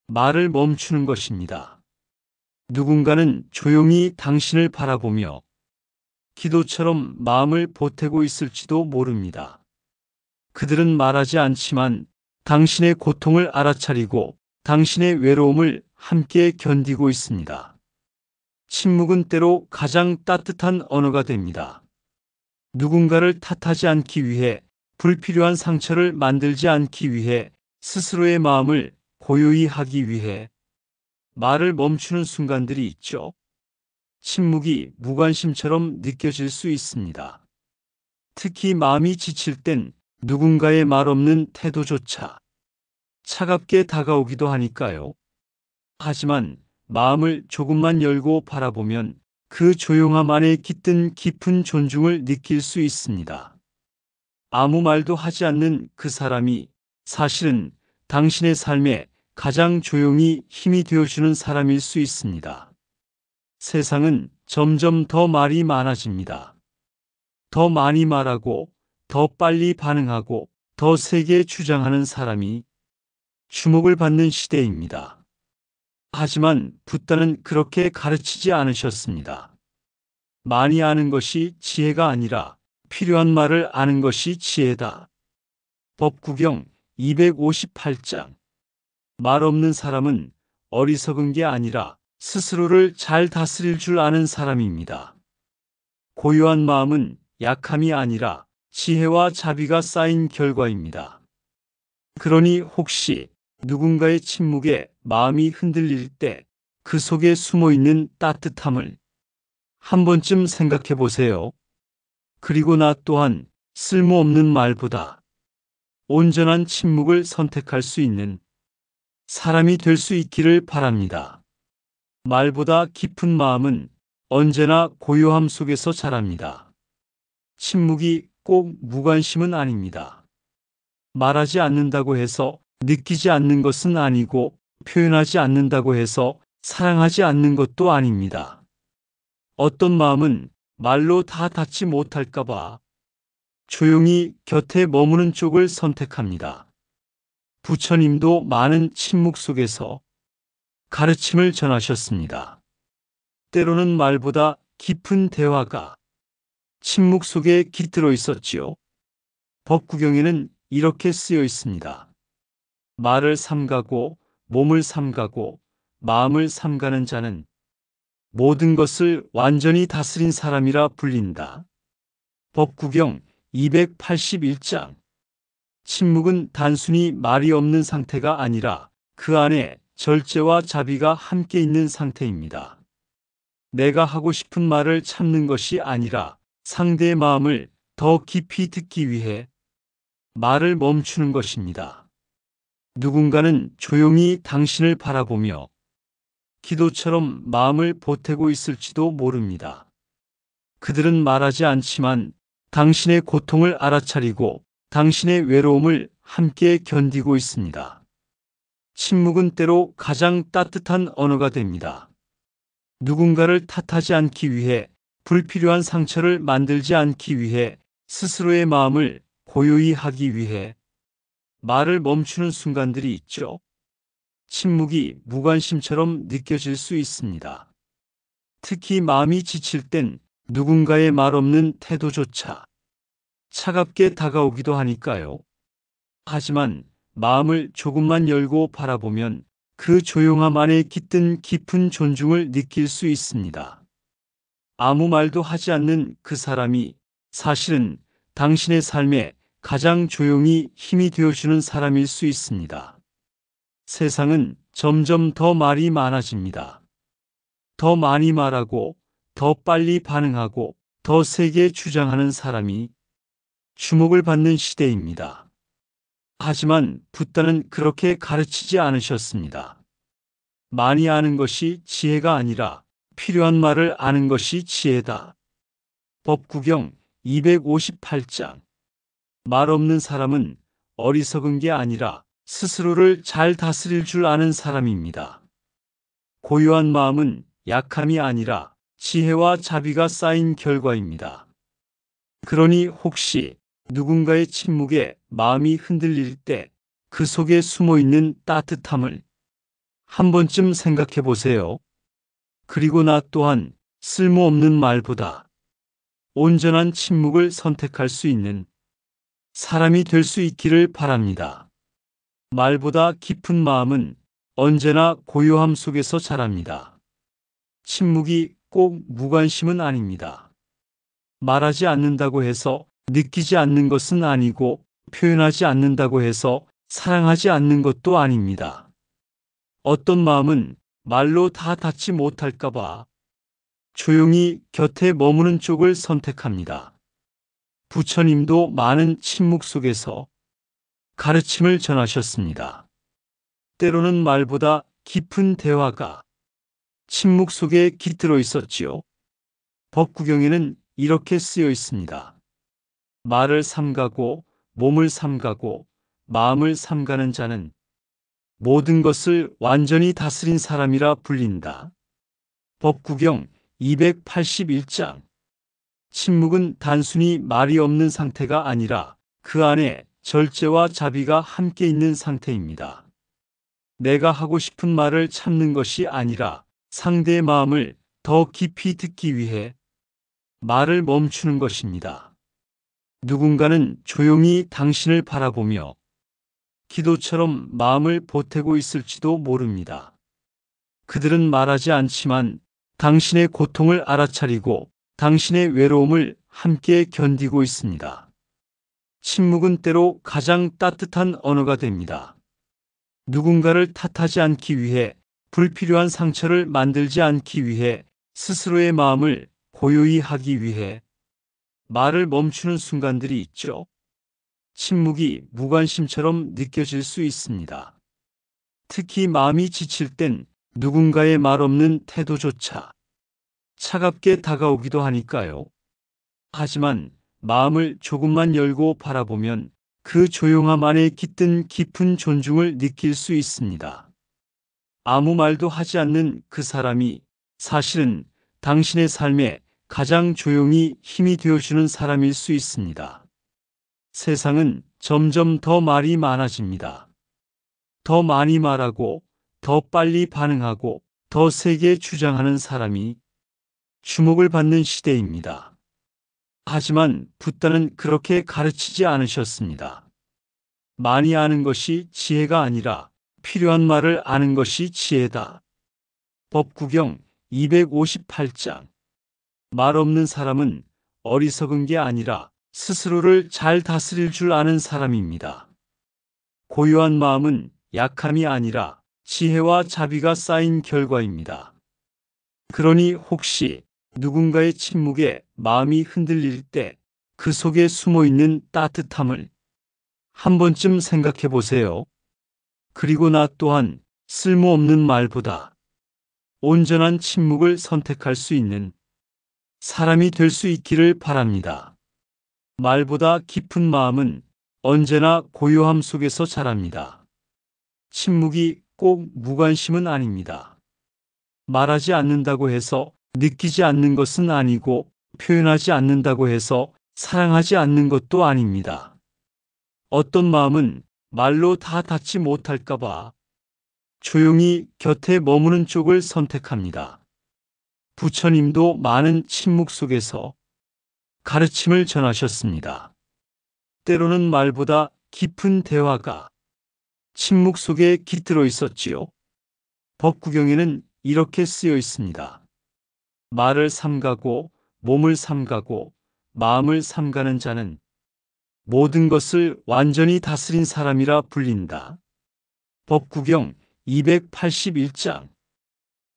말을 멈추는 것입니다. 누군가는 조용히 당신을 바라보며 기도처럼 마음을 보태고 있을지도 모릅니다. 그들은 말하지 않지만 당신의 고통을 알아차리고 당신의 외로움을 함께 견디고 있습니다. 침묵은 때로 가장 따뜻한 언어가 됩니다. 누군가를 탓하지 않기 위해, 불필요한 상처를 만들지 않기 위해, 스스로의 마음을 고요히 하기 위해 말을 멈추는 순간들이 있죠. 침묵이 무관심처럼 느껴질 수 있습니다. 특히 마음이 지칠 땐 누군가의 말 없는 태도조차 차갑게 다가오기도 하니까요. 하지만 마음을 조금만 열고 바라보면 그 조용함 안에 깃든 깊은 존중을 느낄 수 있습니다. 아무 말도 하지 않는 그 사람이 사실은 당신의 삶에 가장 조용히 힘이 되어주는 사람일 수 있습니다. 세상은 점점 더 말이 많아집니다. 더 많이 말하고, 더 빨리 반응하고, 더 세게 주장하는 사람이 주목을 받는 시대입니다. 하지만 붓다는 그렇게 가르치지 않으셨습니다. 많이 아는 것이 지혜가 아니라 필요한 말을 아는 것이 지혜다. 법구경 258장. 말 없는 사람은 어리석은 게 아니라 스스로를 잘 다스릴 줄 아는 사람입니다. 고요한 마음은 약함이 아니라 지혜와 자비가 쌓인 결과입니다. 그러니 혹시 누군가의 침묵에 마음이 흔들릴 때 그 속에 숨어 있는 따뜻함을 한 번쯤 생각해 보세요. 그리고 나 또한 쓸모없는 말보다 온전한 침묵을 선택할 수 있는 사람이 될 수 있기를 바랍니다. 말보다 깊은 마음은 언제나 고요함 속에서 자랍니다. 침묵이 꼭 무관심은 아닙니다. 말하지 않는다고 해서 느끼지 않는 것은 아니고 표현하지 않는다고 해서 사랑하지 않는 것도 아닙니다. 어떤 마음은 말로 다 닿지 못할까봐 조용히 곁에 머무는 쪽을 선택합니다. 부처님도 많은 침묵 속에서 가르침을 전하셨습니다. 때로는 말보다 깊은 대화가 침묵 속에 깃들어 있었지요. 법구경에는 이렇게 쓰여 있습니다. 말을 삼가고 몸을 삼가고 마음을 삼가는 자는 모든 것을 완전히 다스린 사람이라 불린다. 법구경 281장. 침묵은 단순히 말이 없는 상태가 아니라 그 안에 절제와 자비가 함께 있는 상태입니다. 내가 하고 싶은 말을 참는 것이 아니라 상대의 마음을 더 깊이 듣기 위해 말을 멈추는 것입니다. 누군가는 조용히 당신을 바라보며 기도처럼 마음을 보태고 있을지도 모릅니다. 그들은 말하지 않지만 당신의 고통을 알아차리고 당신의 외로움을 함께 견디고 있습니다. 침묵은 때로 가장 따뜻한 언어가 됩니다. 누군가를 탓하지 않기 위해, 불필요한 상처를 만들지 않기 위해, 스스로의 마음을 고요히 하기 위해 말을 멈추는 순간들이 있죠. 침묵이 무관심처럼 느껴질 수 있습니다. 특히 마음이 지칠 땐 누군가의 말 없는 태도조차 차갑게 다가오기도 하니까요. 하지만 마음을 조금만 열고 바라보면 그 조용함 안에 깃든 깊은 존중을 느낄 수 있습니다. 아무 말도 하지 않는 그 사람이 사실은 당신의 삶에 가장 조용히 힘이 되어주는 사람일 수 있습니다. 세상은 점점 더 말이 많아집니다. 더 많이 말하고, 더 빨리 반응하고, 더 세게 주장하는 사람이 주목을 받는 시대입니다. 하지만 붓다는 그렇게 가르치지 않으셨습니다. 많이 아는 것이 지혜가 아니라 필요한 말을 아는 것이 지혜다. 법구경 258장. 말 없는 사람은 어리석은 게 아니라 스스로를 잘 다스릴 줄 아는 사람입니다. 고요한 마음은 약함이 아니라 지혜와 자비가 쌓인 결과입니다. 그러니 혹시 누군가의 침묵에 마음이 흔들릴 때 그 속에 숨어 있는 따뜻함을 한 번쯤 생각해 보세요. 그리고 나 또한 쓸모없는 말보다 온전한 침묵을 선택할 수 있는 사람이 될 수 있기를 바랍니다. 말보다 깊은 마음은 언제나 고요함 속에서 자랍니다. 침묵이 꼭 무관심은 아닙니다. 말하지 않는다고 해서 느끼지 않는 것은 아니고 표현하지 않는다고 해서 사랑하지 않는 것도 아닙니다. 어떤 마음은 말로 다 닿지 못할까봐 조용히 곁에 머무는 쪽을 선택합니다. 부처님도 많은 침묵 속에서 가르침을 전하셨습니다. 때로는 말보다 깊은 대화가 침묵 속에 깃들어 있었지요. 법구경에는 이렇게 쓰여 있습니다. 말을 삼가고 몸을 삼가고 마음을 삼가는 자는 모든 것을 완전히 다스린 사람이라 불린다. 법구경 281장. 침묵은 단순히 말이 없는 상태가 아니라 그 안에 절제와 자비가 함께 있는 상태입니다. 내가 하고 싶은 말을 참는 것이 아니라 상대의 마음을 더 깊이 듣기 위해 말을 멈추는 것입니다. 누군가는 조용히 당신을 바라보며 기도처럼 마음을 보태고 있을지도 모릅니다. 그들은 말하지 않지만 당신의 고통을 알아차리고 당신의 외로움을 함께 견디고 있습니다. 침묵은 때로 가장 따뜻한 언어가 됩니다. 누군가를 탓하지 않기 위해, 불필요한 상처를 만들지 않기 위해, 스스로의 마음을 고요히 하기 위해 말을 멈추는 순간들이 있죠. 침묵이 무관심처럼 느껴질 수 있습니다. 특히 마음이 지칠 땐 누군가의 말 없는 태도조차 차갑게 다가오기도 하니까요. 하지만 마음을 조금만 열고 바라보면 그 조용함 안에 깃든 깊은 존중을 느낄 수 있습니다. 아무 말도 하지 않는 그 사람이 사실은 당신의 삶에 가장 조용히 힘이 되어주는 사람일 수 있습니다. 세상은 점점 더 말이 많아집니다. 더 많이 말하고, 더 빨리 반응하고, 더 세게 주장하는 사람이 주목을 받는 시대입니다. 하지만 붓다는 그렇게 가르치지 않으셨습니다. 많이 아는 것이 지혜가 아니라 필요한 말을 아는 것이 지혜다. 법구경 258장. 말 없는 사람은 어리석은 게 아니라 스스로를 잘 다스릴 줄 아는 사람입니다. 고요한 마음은 약함이 아니라 지혜와 자비가 쌓인 결과입니다. 그러니 혹시 누군가의 침묵에 마음이 흔들릴 때 그 속에 숨어 있는 따뜻함을 한 번쯤 생각해 보세요. 그리고 나 또한 쓸모없는 말보다 온전한 침묵을 선택할 수 있는 사람이 될 수 있기를 바랍니다. 말보다 깊은 마음은 언제나 고요함 속에서 자랍니다. 침묵이 꼭 무관심은 아닙니다. 말하지 않는다고 해서 느끼지 않는 것은 아니고 표현하지 않는다고 해서 사랑하지 않는 것도 아닙니다. 어떤 마음은 말로 다 닿지 못할까봐 조용히 곁에 머무는 쪽을 선택합니다. 부처님도 많은 침묵 속에서 가르침을 전하셨습니다. 때로는 말보다 깊은 대화가 침묵 속에 깃들어 있었지요. 법구경에는 이렇게 쓰여 있습니다. 말을 삼가고 몸을 삼가고 마음을 삼가는 자는 모든 것을 완전히 다스린 사람이라 불린다. 법구경 281장.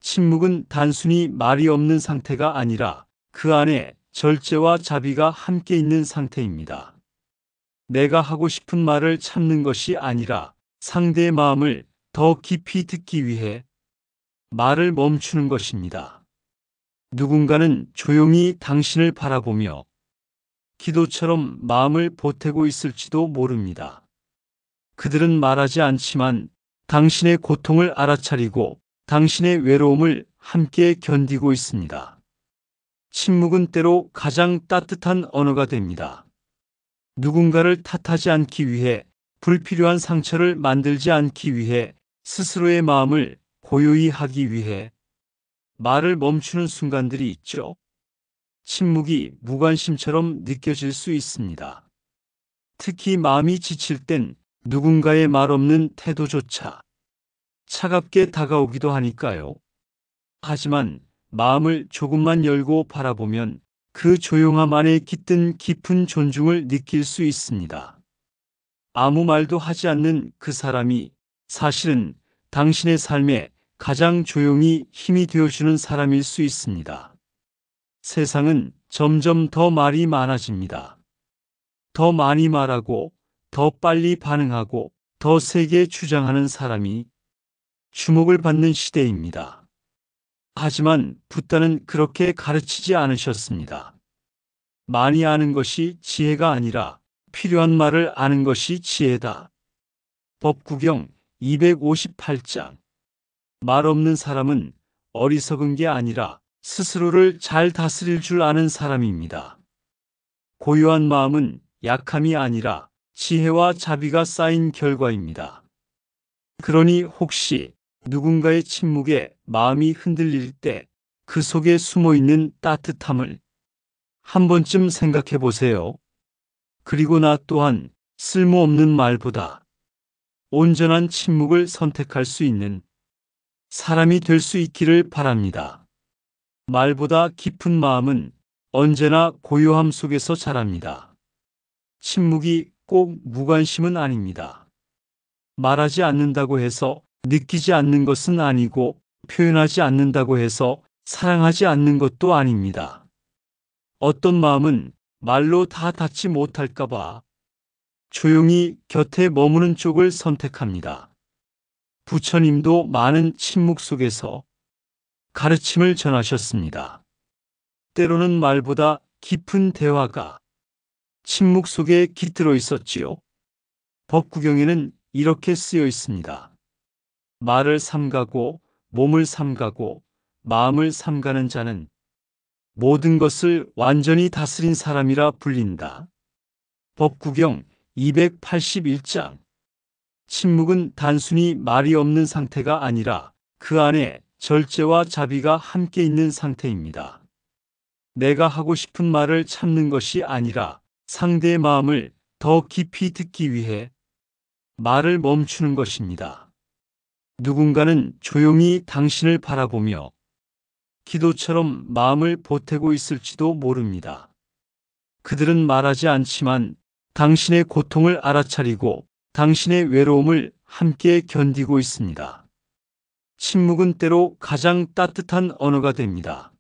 침묵은 단순히 말이 없는 상태가 아니라 그 안에 절제와 자비가 함께 있는 상태입니다. 내가 하고 싶은 말을 참는 것이 아니라 상대의 마음을 더 깊이 듣기 위해 말을 멈추는 것입니다. 누군가는 조용히 당신을 바라보며 기도처럼 마음을 보태고 있을지도 모릅니다. 그들은 말하지 않지만 당신의 고통을 알아차리고 당신의 외로움을 함께 견디고 있습니다. 침묵은 때로 가장 따뜻한 언어가 됩니다. 누군가를 탓하지 않기 위해, 불필요한 상처를 만들지 않기 위해, 스스로의 마음을 고요히 하기 위해 말을 멈추는 순간들이 있죠. 침묵이 무관심처럼 느껴질 수 있습니다. 특히 마음이 지칠 땐 누군가의 말 없는 태도조차 차갑게 다가오기도 하니까요. 하지만 마음을 조금만 열고 바라보면 그 조용함 안에 깃든 깊은 존중을 느낄 수 있습니다. 아무 말도 하지 않는 그 사람이 사실은 당신의 삶에 가장 조용히 힘이 되어주는 사람일 수 있습니다. 세상은 점점 더 말이 많아집니다. 더 많이 말하고, 더 빨리 반응하고, 더 세게 주장하는 사람이 주목을 받는 시대입니다. 하지만 붓다는 그렇게 가르치지 않으셨습니다. 많이 아는 것이 지혜가 아니라 필요한 말을 아는 것이 지혜다. 법구경 258장. 말 없는 사람은 어리석은 게 아니라 스스로를 잘 다스릴 줄 아는 사람입니다. 고요한 마음은 약함이 아니라 지혜와 자비가 쌓인 결과입니다. 그러니 혹시 누군가의 침묵에 마음이 흔들릴 때 그 속에 숨어 있는 따뜻함을 한 번쯤 생각해 보세요. 그리고 나 또한 쓸모없는 말보다 온전한 침묵을 선택할 수 있는 사람이 될 수 있기를 바랍니다. 말보다 깊은 마음은 언제나 고요함 속에서 자랍니다. 침묵이 꼭 무관심은 아닙니다. 말하지 않는다고 해서 느끼지 않는 것은 아니고 표현하지 않는다고 해서 사랑하지 않는 것도 아닙니다. 어떤 마음은 말로 다 닿지 못할까봐 조용히 곁에 머무는 쪽을 선택합니다. 부처님도 많은 침묵 속에서 가르침을 전하셨습니다. 때로는 말보다 깊은 대화가 침묵 속에 깃들어 있었지요. 법구경에는 이렇게 쓰여 있습니다. 말을 삼가고 몸을 삼가고 마음을 삼가는 자는 모든 것을 완전히 다스린 사람이라 불린다. 법구경 281장. 침묵은 단순히 말이 없는 상태가 아니라 그 안에 절제와 자비가 함께 있는 상태입니다. 내가 하고 싶은 말을 참는 것이 아니라 상대의 마음을 더 깊이 듣기 위해 말을 멈추는 것입니다. 누군가는 조용히 당신을 바라보며 기도처럼 마음을 보태고 있을지도 모릅니다. 그들은 말하지 않지만 당신의 고통을 알아차리고 당신의 외로움을 함께 견디고 있습니다. 침묵은 때로 가장 따뜻한 언어가 됩니다.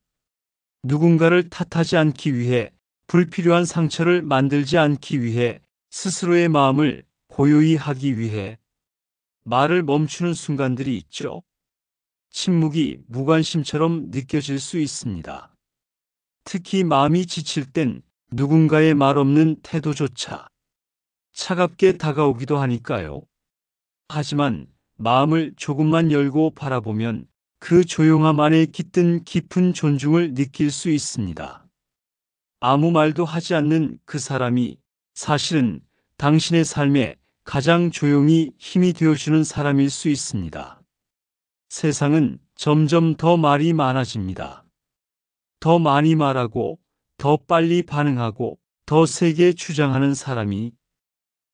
누군가를 탓하지 않기 위해, 불필요한 상처를 만들지 않기 위해, 스스로의 마음을 고요히 하기 위해 말을 멈추는 순간들이 있죠. 침묵이 무관심처럼 느껴질 수 있습니다. 특히 마음이 지칠 땐 누군가의 말 없는 태도조차 차갑게 다가오기도 하니까요. 하지만 마음을 조금만 열고 바라보면 그 조용함 안에 깃든 깊은 존중을 느낄 수 있습니다. 아무 말도 하지 않는 그 사람이 사실은 당신의 삶에 가장 조용히 힘이 되어주는 사람일 수 있습니다. 세상은 점점 더 말이 많아집니다. 더 많이 말하고, 더 빨리 반응하고, 더 세게 주장하는 사람이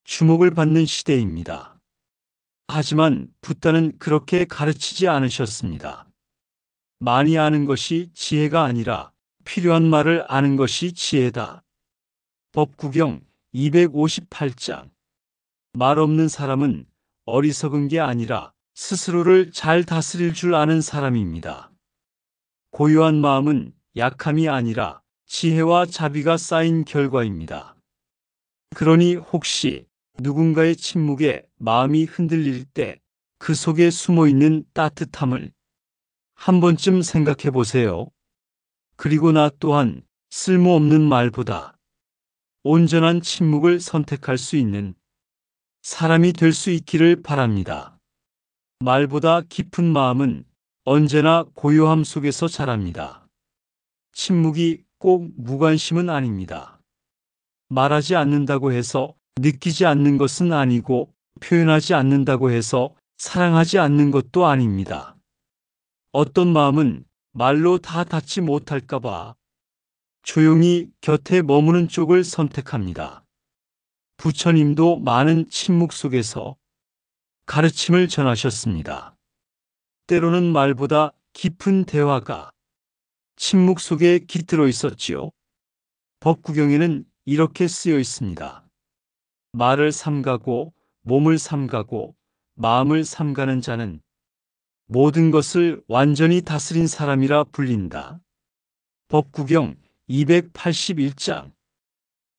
주목을 받는 시대입니다. 하지만 붓다는 그렇게 가르치지 않으셨습니다. 많이 아는 것이 지혜가 아니라 필요한 말을 아는 것이 지혜다. 법구경 258장. 말 없는 사람은 어리석은 게 아니라 스스로를 잘 다스릴 줄 아는 사람입니다. 고요한 마음은 약함이 아니라 지혜와 자비가 쌓인 결과입니다. 그러니 혹시 누군가의 침묵에 마음이 흔들릴 때 그 속에 숨어 있는 따뜻함을 한 번쯤 생각해 보세요. 그리고 나 또한 쓸모없는 말보다 온전한 침묵을 선택할 수 있는 사람이 될 수 있기를 바랍니다. 말보다 깊은 마음은 언제나 고요함 속에서 자랍니다. 침묵이 꼭 무관심은 아닙니다. 말하지 않는다고 해서 느끼지 않는 것은 아니고 표현하지 않는다고 해서 사랑하지 않는 것도 아닙니다. 어떤 마음은 말로 다 닿지 못할까봐 조용히 곁에 머무는 쪽을 선택합니다. 부처님도 많은 침묵 속에서 가르침을 전하셨습니다. 때로는 말보다 깊은 대화가 침묵 속에 깃들어 있었지요. 법구경에는 이렇게 쓰여 있습니다. 말을 삼가고 몸을 삼가고 마음을 삼가는 자는 모든 것을 완전히 다스린 사람이라 불린다. 법구경 281장.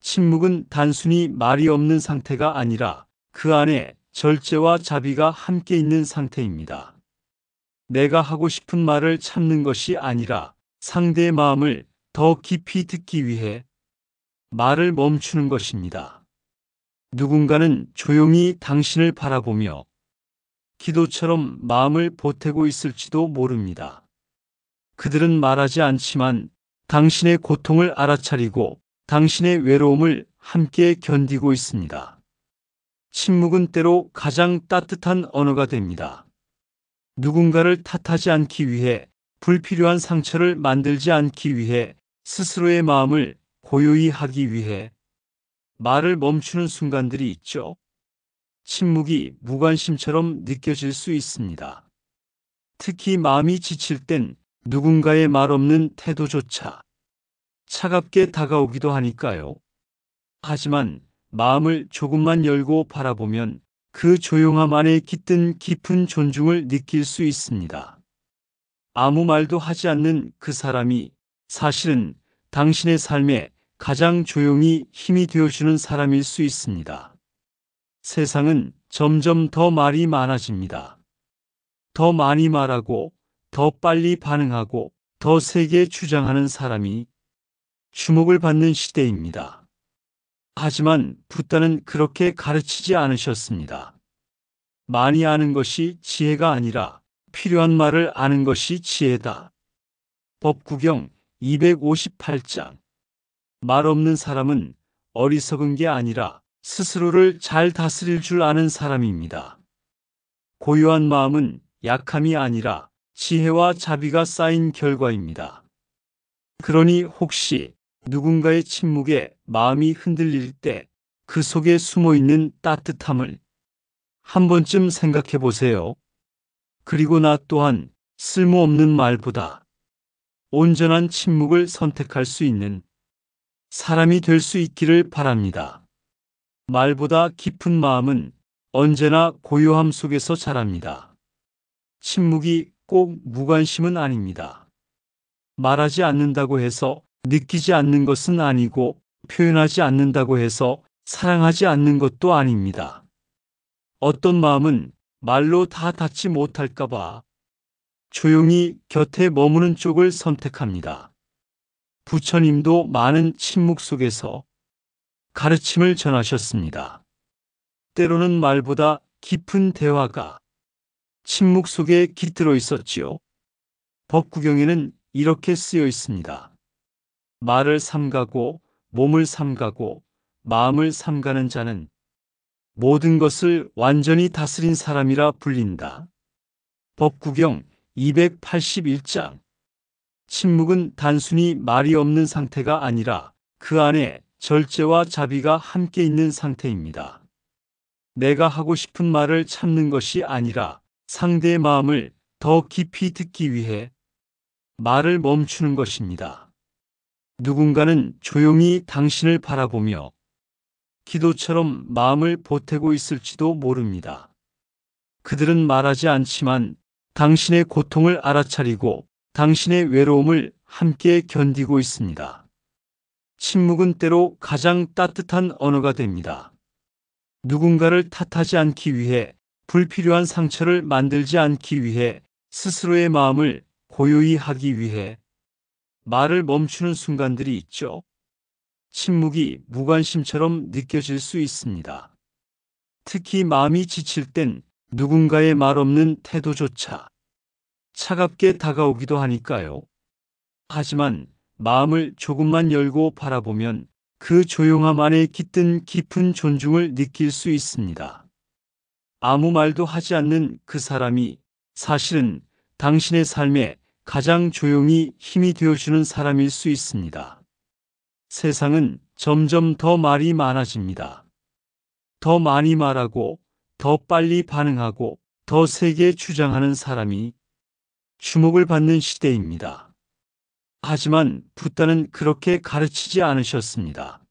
침묵은 단순히 말이 없는 상태가 아니라 그 안에 절제와 자비가 함께 있는 상태입니다. 내가 하고 싶은 말을 참는 것이 아니라 상대의 마음을 더 깊이 듣기 위해 말을 멈추는 것입니다. 누군가는 조용히 당신을 바라보며 기도처럼 마음을 보태고 있을지도 모릅니다. 그들은 말하지 않지만 당신의 고통을 알아차리고 당신의 외로움을 함께 견디고 있습니다. 침묵은 때로 가장 따뜻한 언어가 됩니다. 누군가를 탓하지 않기 위해, 불필요한 상처를 만들지 않기 위해, 스스로의 마음을 고요히 하기 위해 말을 멈추는 순간들이 있죠. 침묵이 무관심처럼 느껴질 수 있습니다. 특히 마음이 지칠 땐 누군가의 말 없는 태도조차 차갑게 다가오기도 하니까요. 하지만 마음을 조금만 열고 바라보면 그 조용함 안에 깃든 깊은 존중을 느낄 수 있습니다. 아무 말도 하지 않는 그 사람이 사실은 당신의 삶에 가장 조용히 힘이 되어주는 사람일 수 있습니다. 세상은 점점 더 말이 많아집니다. 더 많이 말하고, 더 빨리 반응하고, 더 세게 주장하는 사람이 주목을 받는 시대입니다. 하지만 붓다는 그렇게 가르치지 않으셨습니다. 많이 아는 것이 지혜가 아니라 필요한 말을 아는 것이 지혜다. 법구경 258장. 말 없는 사람은 어리석은 게 아니라 스스로를 잘 다스릴 줄 아는 사람입니다. 고요한 마음은 약함이 아니라 지혜와 자비가 쌓인 결과입니다. 그러니 혹시 누군가의 침묵에 마음이 흔들릴 때 그 속에 숨어 있는 따뜻함을 한 번쯤 생각해 보세요. 그리고 나 또한 쓸모없는 말보다 온전한 침묵을 선택할 수 있는 사람이 될 수 있기를 바랍니다. 말보다 깊은 마음은 언제나 고요함 속에서 자랍니다. 침묵이 꼭 무관심은 아닙니다. 말하지 않는다고 해서 느끼지 않는 것은 아니고 표현하지 않는다고 해서 사랑하지 않는 것도 아닙니다. 어떤 마음은 말로 다 닿지 못할까봐 조용히 곁에 머무는 쪽을 선택합니다. 부처님도 많은 침묵 속에서 가르침을 전하셨습니다. 때로는 말보다 깊은 대화가 침묵 속에 깃들어 있었지요. 법구경에는 이렇게 쓰여 있습니다. 말을 삼가고 몸을 삼가고 마음을 삼가는 자는 모든 것을 완전히 다스린 사람이라 불린다. 법구경 281장. 침묵은 단순히 말이 없는 상태가 아니라 그 안에 절제와 자비가 함께 있는 상태입니다. 내가 하고 싶은 말을 참는 것이 아니라 상대의 마음을 더 깊이 듣기 위해 말을 멈추는 것입니다. 누군가는 조용히 당신을 바라보며 기도처럼 마음을 보태고 있을지도 모릅니다. 그들은 말하지 않지만 당신의 고통을 알아차리고 당신의 외로움을 함께 견디고 있습니다. 침묵은 때로 가장 따뜻한 언어가 됩니다. 누군가를 탓하지 않기 위해, 불필요한 상처를 만들지 않기 위해, 스스로의 마음을 고요히 하기 위해 말을 멈추는 순간들이 있죠. 침묵이 무관심처럼 느껴질 수 있습니다. 특히 마음이 지칠 땐 누군가의 말 없는 태도조차 차갑게 다가오기도 하니까요. 하지만 마음을 조금만 열고 바라보면 그 조용함 안에 깃든 깊은 존중을 느낄 수 있습니다. 아무 말도 하지 않는 그 사람이 사실은 당신의 삶에 가장 조용히 힘이 되어주는 사람일 수 있습니다. 세상은 점점 더 말이 많아집니다. 더 많이 말하고, 더 빨리 반응하고, 더 세게 주장하는 사람이 주목을 받는 시대입니다. 하지만 붓다는 그렇게 가르치지 않으셨습니다.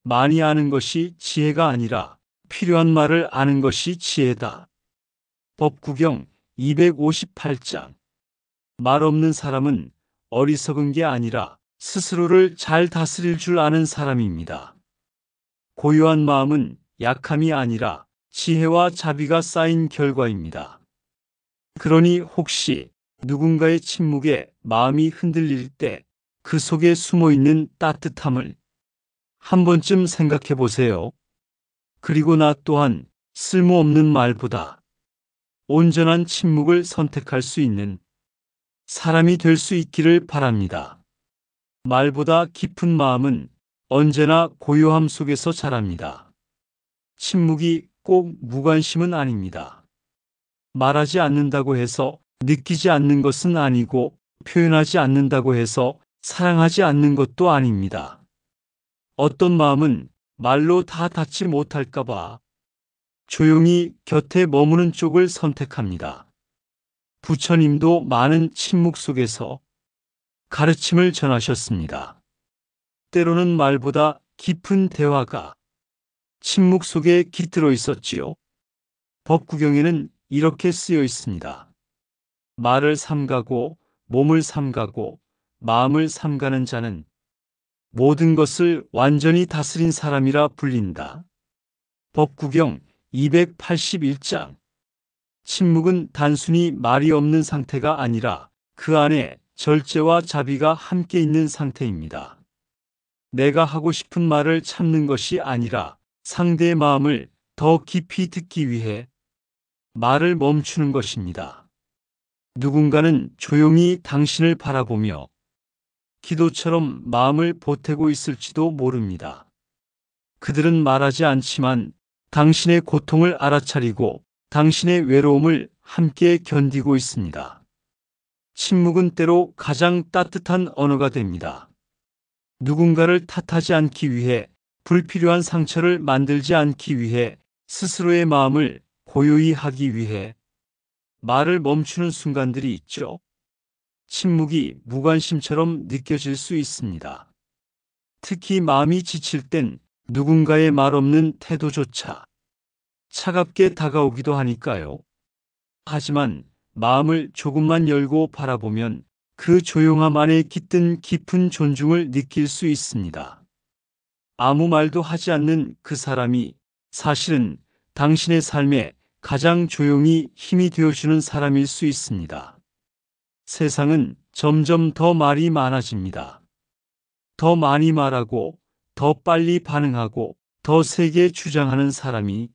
많이 아는 것이 지혜가 아니라 필요한 말을 아는 것이 지혜다. 법구경 258장. 말 없는 사람은 어리석은 게 아니라 스스로를 잘 다스릴 줄 아는 사람입니다. 고요한 마음은 약함이 아니라 지혜와 자비가 쌓인 결과입니다. 그러니 혹시 누군가의 침묵에 마음이 흔들릴 때 그 속에 숨어 있는 따뜻함을 한 번쯤 생각해 보세요. 그리고 나 또한 쓸모없는 말보다 온전한 침묵을 선택할 수 있는 사람이 될 수 있기를 바랍니다. 말보다 깊은 마음은 언제나 고요함 속에서 자랍니다. 침묵이 꼭 무관심은 아닙니다. 말하지 않는다고 해서 느끼지 않는 것은 아니고 표현하지 않는다고 해서 사랑하지 않는 것도 아닙니다. 어떤 마음은 말로 다 닿지 못할까봐 조용히 곁에 머무는 쪽을 선택합니다. 부처님도 많은 침묵 속에서 가르침을 전하셨습니다. 때로는 말보다 깊은 대화가 침묵 속에 깃들어 있었지요. 법구경에는 이렇게 쓰여 있습니다. 말을 삼가고 몸을 삼가고 마음을 삼가는 자는 모든 것을 완전히 다스린 사람이라 불린다. 법구경 281장. 침묵은 단순히 말이 없는 상태가 아니라 그 안에 절제와 자비가 함께 있는 상태입니다. 내가 하고 싶은 말을 참는 것이 아니라 상대의 마음을 더 깊이 듣기 위해 말을 멈추는 것입니다. 누군가는 조용히 당신을 바라보며 기도처럼 마음을 보태고 있을지도 모릅니다. 그들은 말하지 않지만 당신의 고통을 알아차리고 당신의 외로움을 함께 견디고 있습니다. 침묵은 때로 가장 따뜻한 언어가 됩니다. 누군가를 탓하지 않기 위해, 불필요한 상처를 만들지 않기 위해, 스스로의 마음을 고요히 하기 위해 말을 멈추는 순간들이 있죠. 침묵이 무관심처럼 느껴질 수 있습니다. 특히 마음이 지칠 땐 누군가의 말 없는 태도조차 차갑게 다가오기도 하니까요. 하지만 마음을 조금만 열고 바라보면 그 조용함 안에 깃든 깊은 존중을 느낄 수 있습니다. 아무 말도 하지 않는 그 사람이 사실은 당신의 삶에 가장 조용히 힘이 되어주는 사람일 수 있습니다. 세상은 점점 더 말이 많아집니다. 더 많이 말하고, 더 빨리 반응하고, 더 세게 주장하는 사람이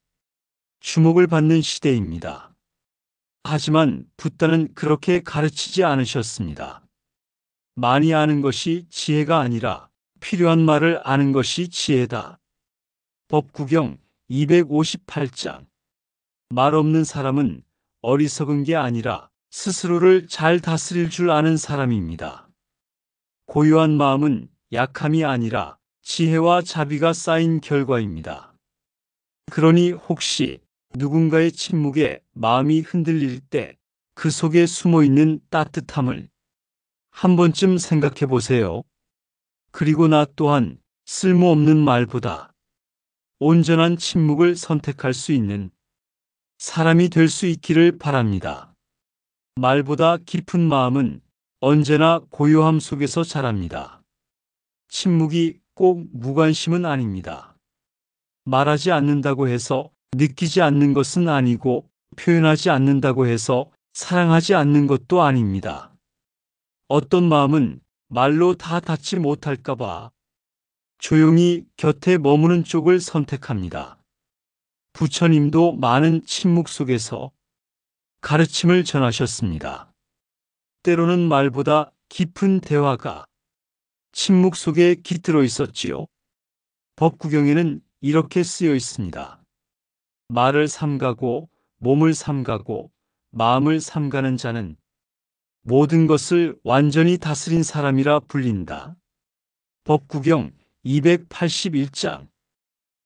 주목을 받는 시대입니다. 하지만 붓다는 그렇게 가르치지 않으셨습니다. 많이 아는 것이 지혜가 아니라 필요한 말을 아는 것이 지혜다. 법구경 258장. 말 없는 사람은 어리석은 게 아니라 스스로를 잘 다스릴 줄 아는 사람입니다. 고요한 마음은 약함이 아니라 지혜와 자비가 쌓인 결과입니다. 그러니 혹시 누군가의 침묵에 마음이 흔들릴 때 그 속에 숨어 있는 따뜻함을 한 번쯤 생각해 보세요. 그리고 나 또한 쓸모없는 말보다 온전한 침묵을 선택할 수 있는 사람이 될 수 있기를 바랍니다. 말보다 깊은 마음은 언제나 고요함 속에서 자랍니다. 침묵이 꼭 무관심은 아닙니다. 말하지 않는다고 해서 느끼지 않는 것은 아니고 표현하지 않는다고 해서 사랑하지 않는 것도 아닙니다. 어떤 마음은 말로 다 닿지 못할까봐 조용히 곁에 머무는 쪽을 선택합니다. 부처님도 많은 침묵 속에서 가르침을 전하셨습니다. 때로는 말보다 깊은 대화가 침묵 속에 깃들어 있었지요. 법구경에는 이렇게 쓰여 있습니다. 말을 삼가고 몸을 삼가고 마음을 삼가는 자는 모든 것을 완전히 다스린 사람이라 불린다. 법구경 281장.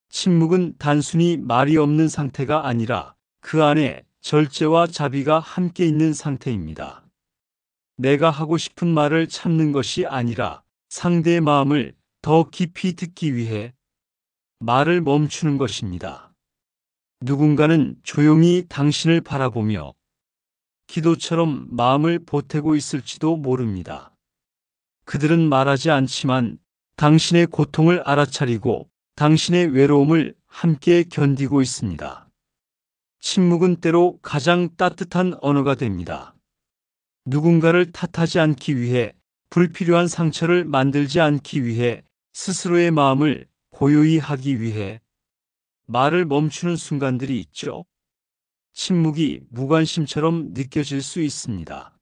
침묵은 단순히 말이 없는 상태가 아니라 그 안에 절제와 자비가 함께 있는 상태입니다. 내가 하고 싶은 말을 참는 것이 아니라 상대의 마음을 더 깊이 듣기 위해 말을 멈추는 것입니다. 누군가는 조용히 당신을 바라보며 기도처럼 마음을 보태고 있을지도 모릅니다. 그들은 말하지 않지만 당신의 고통을 알아차리고 당신의 외로움을 함께 견디고 있습니다. 침묵은 때로 가장 따뜻한 언어가 됩니다. 누군가를 탓하지 않기 위해, 불필요한 상처를 만들지 않기 위해, 스스로의 마음을 고요히 하기 위해 말을 멈추는 순간들이 있죠. 침묵이 무관심처럼 느껴질 수 있습니다.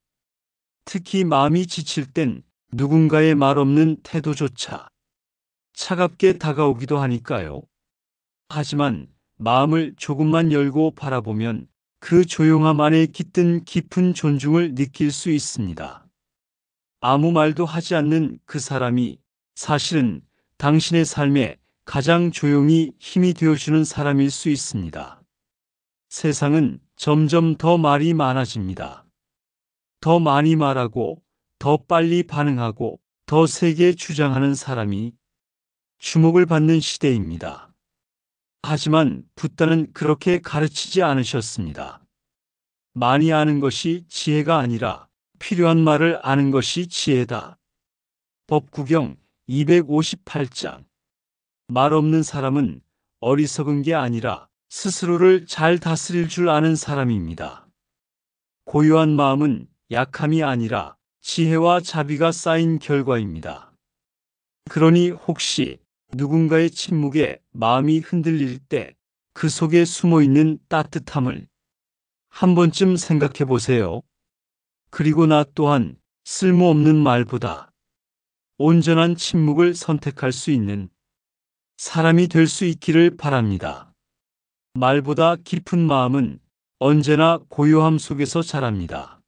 특히 마음이 지칠 땐 누군가의 말 없는 태도조차 차갑게 다가오기도 하니까요. 하지만 마음을 조금만 열고 바라보면 그 조용함 안에 깃든 깊은 존중을 느낄 수 있습니다. 아무 말도 하지 않는 그 사람이 사실은 당신의 삶에 가장 조용히 힘이 되어주는 사람일 수 있습니다. 세상은 점점 더 말이 많아집니다. 더 많이 말하고, 더 빨리 반응하고, 더 세게 주장하는 사람이 주목을 받는 시대입니다. 하지만 붓다는 그렇게 가르치지 않으셨습니다. 많이 아는 것이 지혜가 아니라 필요한 말을 아는 것이 지혜다. 법구경 258장. 말 없는 사람은 어리석은 게 아니라 스스로를 잘 다스릴 줄 아는 사람입니다. 고요한 마음은 약함이 아니라 지혜와 자비가 쌓인 결과입니다. 그러니 혹시 누군가의 침묵에 마음이 흔들릴 때 그 속에 숨어 있는 따뜻함을 한 번쯤 생각해 보세요. 그리고 나 또한 쓸모없는 말보다 온전한 침묵을 선택할 수 있는 사람이 될 수 있기를 바랍니다. 말보다 깊은 마음은 언제나 고요함 속에서 자랍니다.